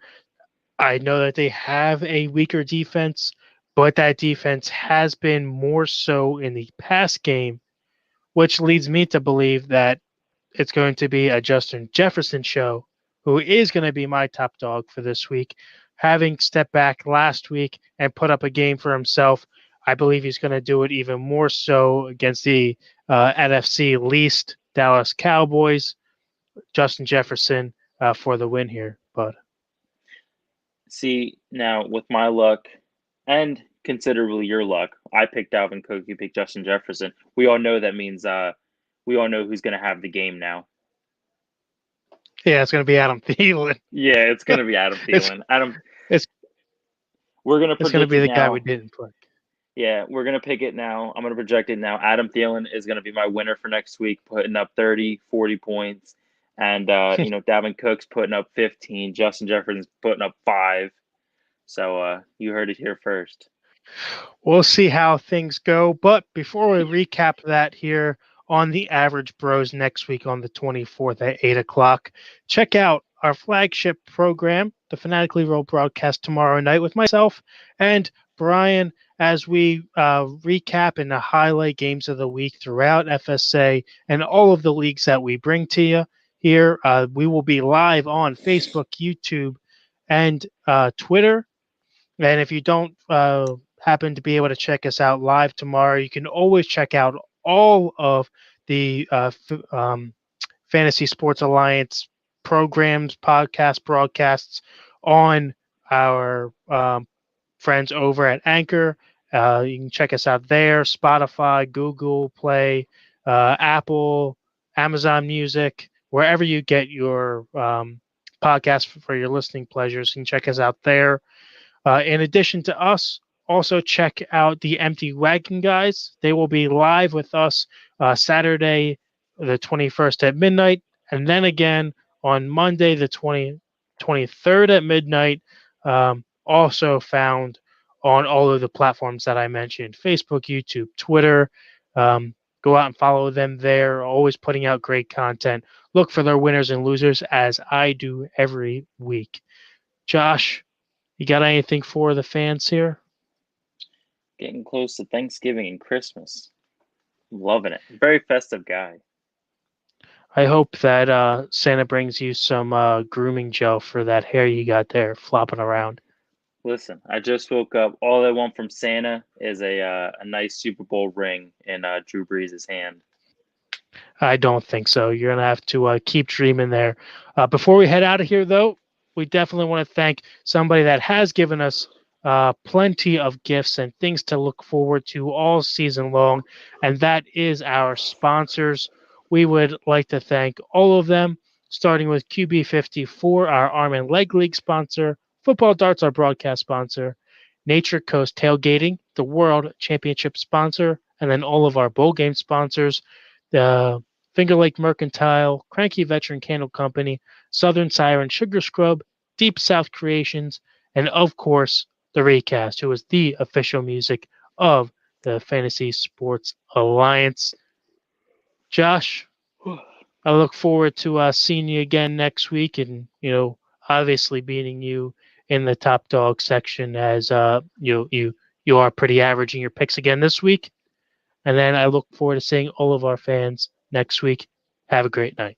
I know that they have a weaker defense, but that defense has been more so in the past game, which leads me to believe that it's going to be a Justin Jefferson show, who is going to be my top dog for this week. Having stepped back last week and put up a game for himself, I believe he's going to do it even more so against the NFC least Dallas Cowboys. Justin Jefferson for the win here, bud. See, now with my luck and considerably your luck, I picked Dalvin Cook, you picked Justin Jefferson. We all know that means we all know who's gonna have the game now. Yeah, it's going to be Adam Thielen. Yeah, it's gonna be Adam it's Thielen. Adam, it's we're gonna it's going to predict be it the guy we now. didn't play. Yeah, we're gonna pick it now. I'm gonna project it now. Adam Thielen is gonna be my winner for next week, putting up 30, 40 points. And Dalvin Cook's putting up 15. Justin Jefferson's putting up 5. So you heard it here first. We'll see how things go. But before we recap that here on the Average Bros next week on the 24th at 8 o'clock, check out our flagship program, the Fanatically Roll broadcast tomorrow night with myself and Brian as we recap and highlight games of the week throughout FSA and all of the leagues that we bring to you here. We will be live on Facebook, YouTube, and Twitter. And if you don't happen to be able to check us out live tomorrow, you can always check out all of the Fantasy Sports Alliance programs, podcasts, broadcasts on our friends over at Anchor. You can check us out there, Spotify, Google Play, Apple, Amazon Music, wherever you get your podcast for your listening pleasures. You can check us out there. In addition to us, also check out the Empty Wagon guys. They will be live with us Saturday, the 21st at midnight, and then again on Monday, the 23rd at midnight. Also found on all of the platforms that I mentioned: Facebook, YouTube, Twitter. Go out and follow them there. Always putting out great content. Look for their winners and losers as I do every week. Josh, you got anything for the fans here? Getting close to Thanksgiving and Christmas. I'm loving it. Very festive guy. I hope that Santa brings you some grooming gel for that hair you got there flopping around. Listen, I just woke up. All I want from Santa is a nice Super Bowl ring in Drew Brees' hand. I don't think so. You're going to have to keep dreaming there. Before we head out of here, though, we definitely want to thank somebody that has given us plenty of gifts and things to look forward to all season long, and that is our sponsors. We would like to thank all of them, starting with QB54, our Arm and Leg League sponsor, Football Darts, our broadcast sponsor, Nature Coast Tailgating, the World Championship sponsor, and then all of our bowl game sponsors. The Finger Lake Mercantile, Cranky Veteran Candle Company, Southern Siren Sugar Scrub, Deep South Creations, and of course, the Recast, who is the official music of the Fantasy Sports Alliance. Josh, I look forward to seeing you again next week, and obviously beating you in the top dog section as you are pretty average in your picks again this week. And then I look forward to seeing all of our fans next week. Have a great night.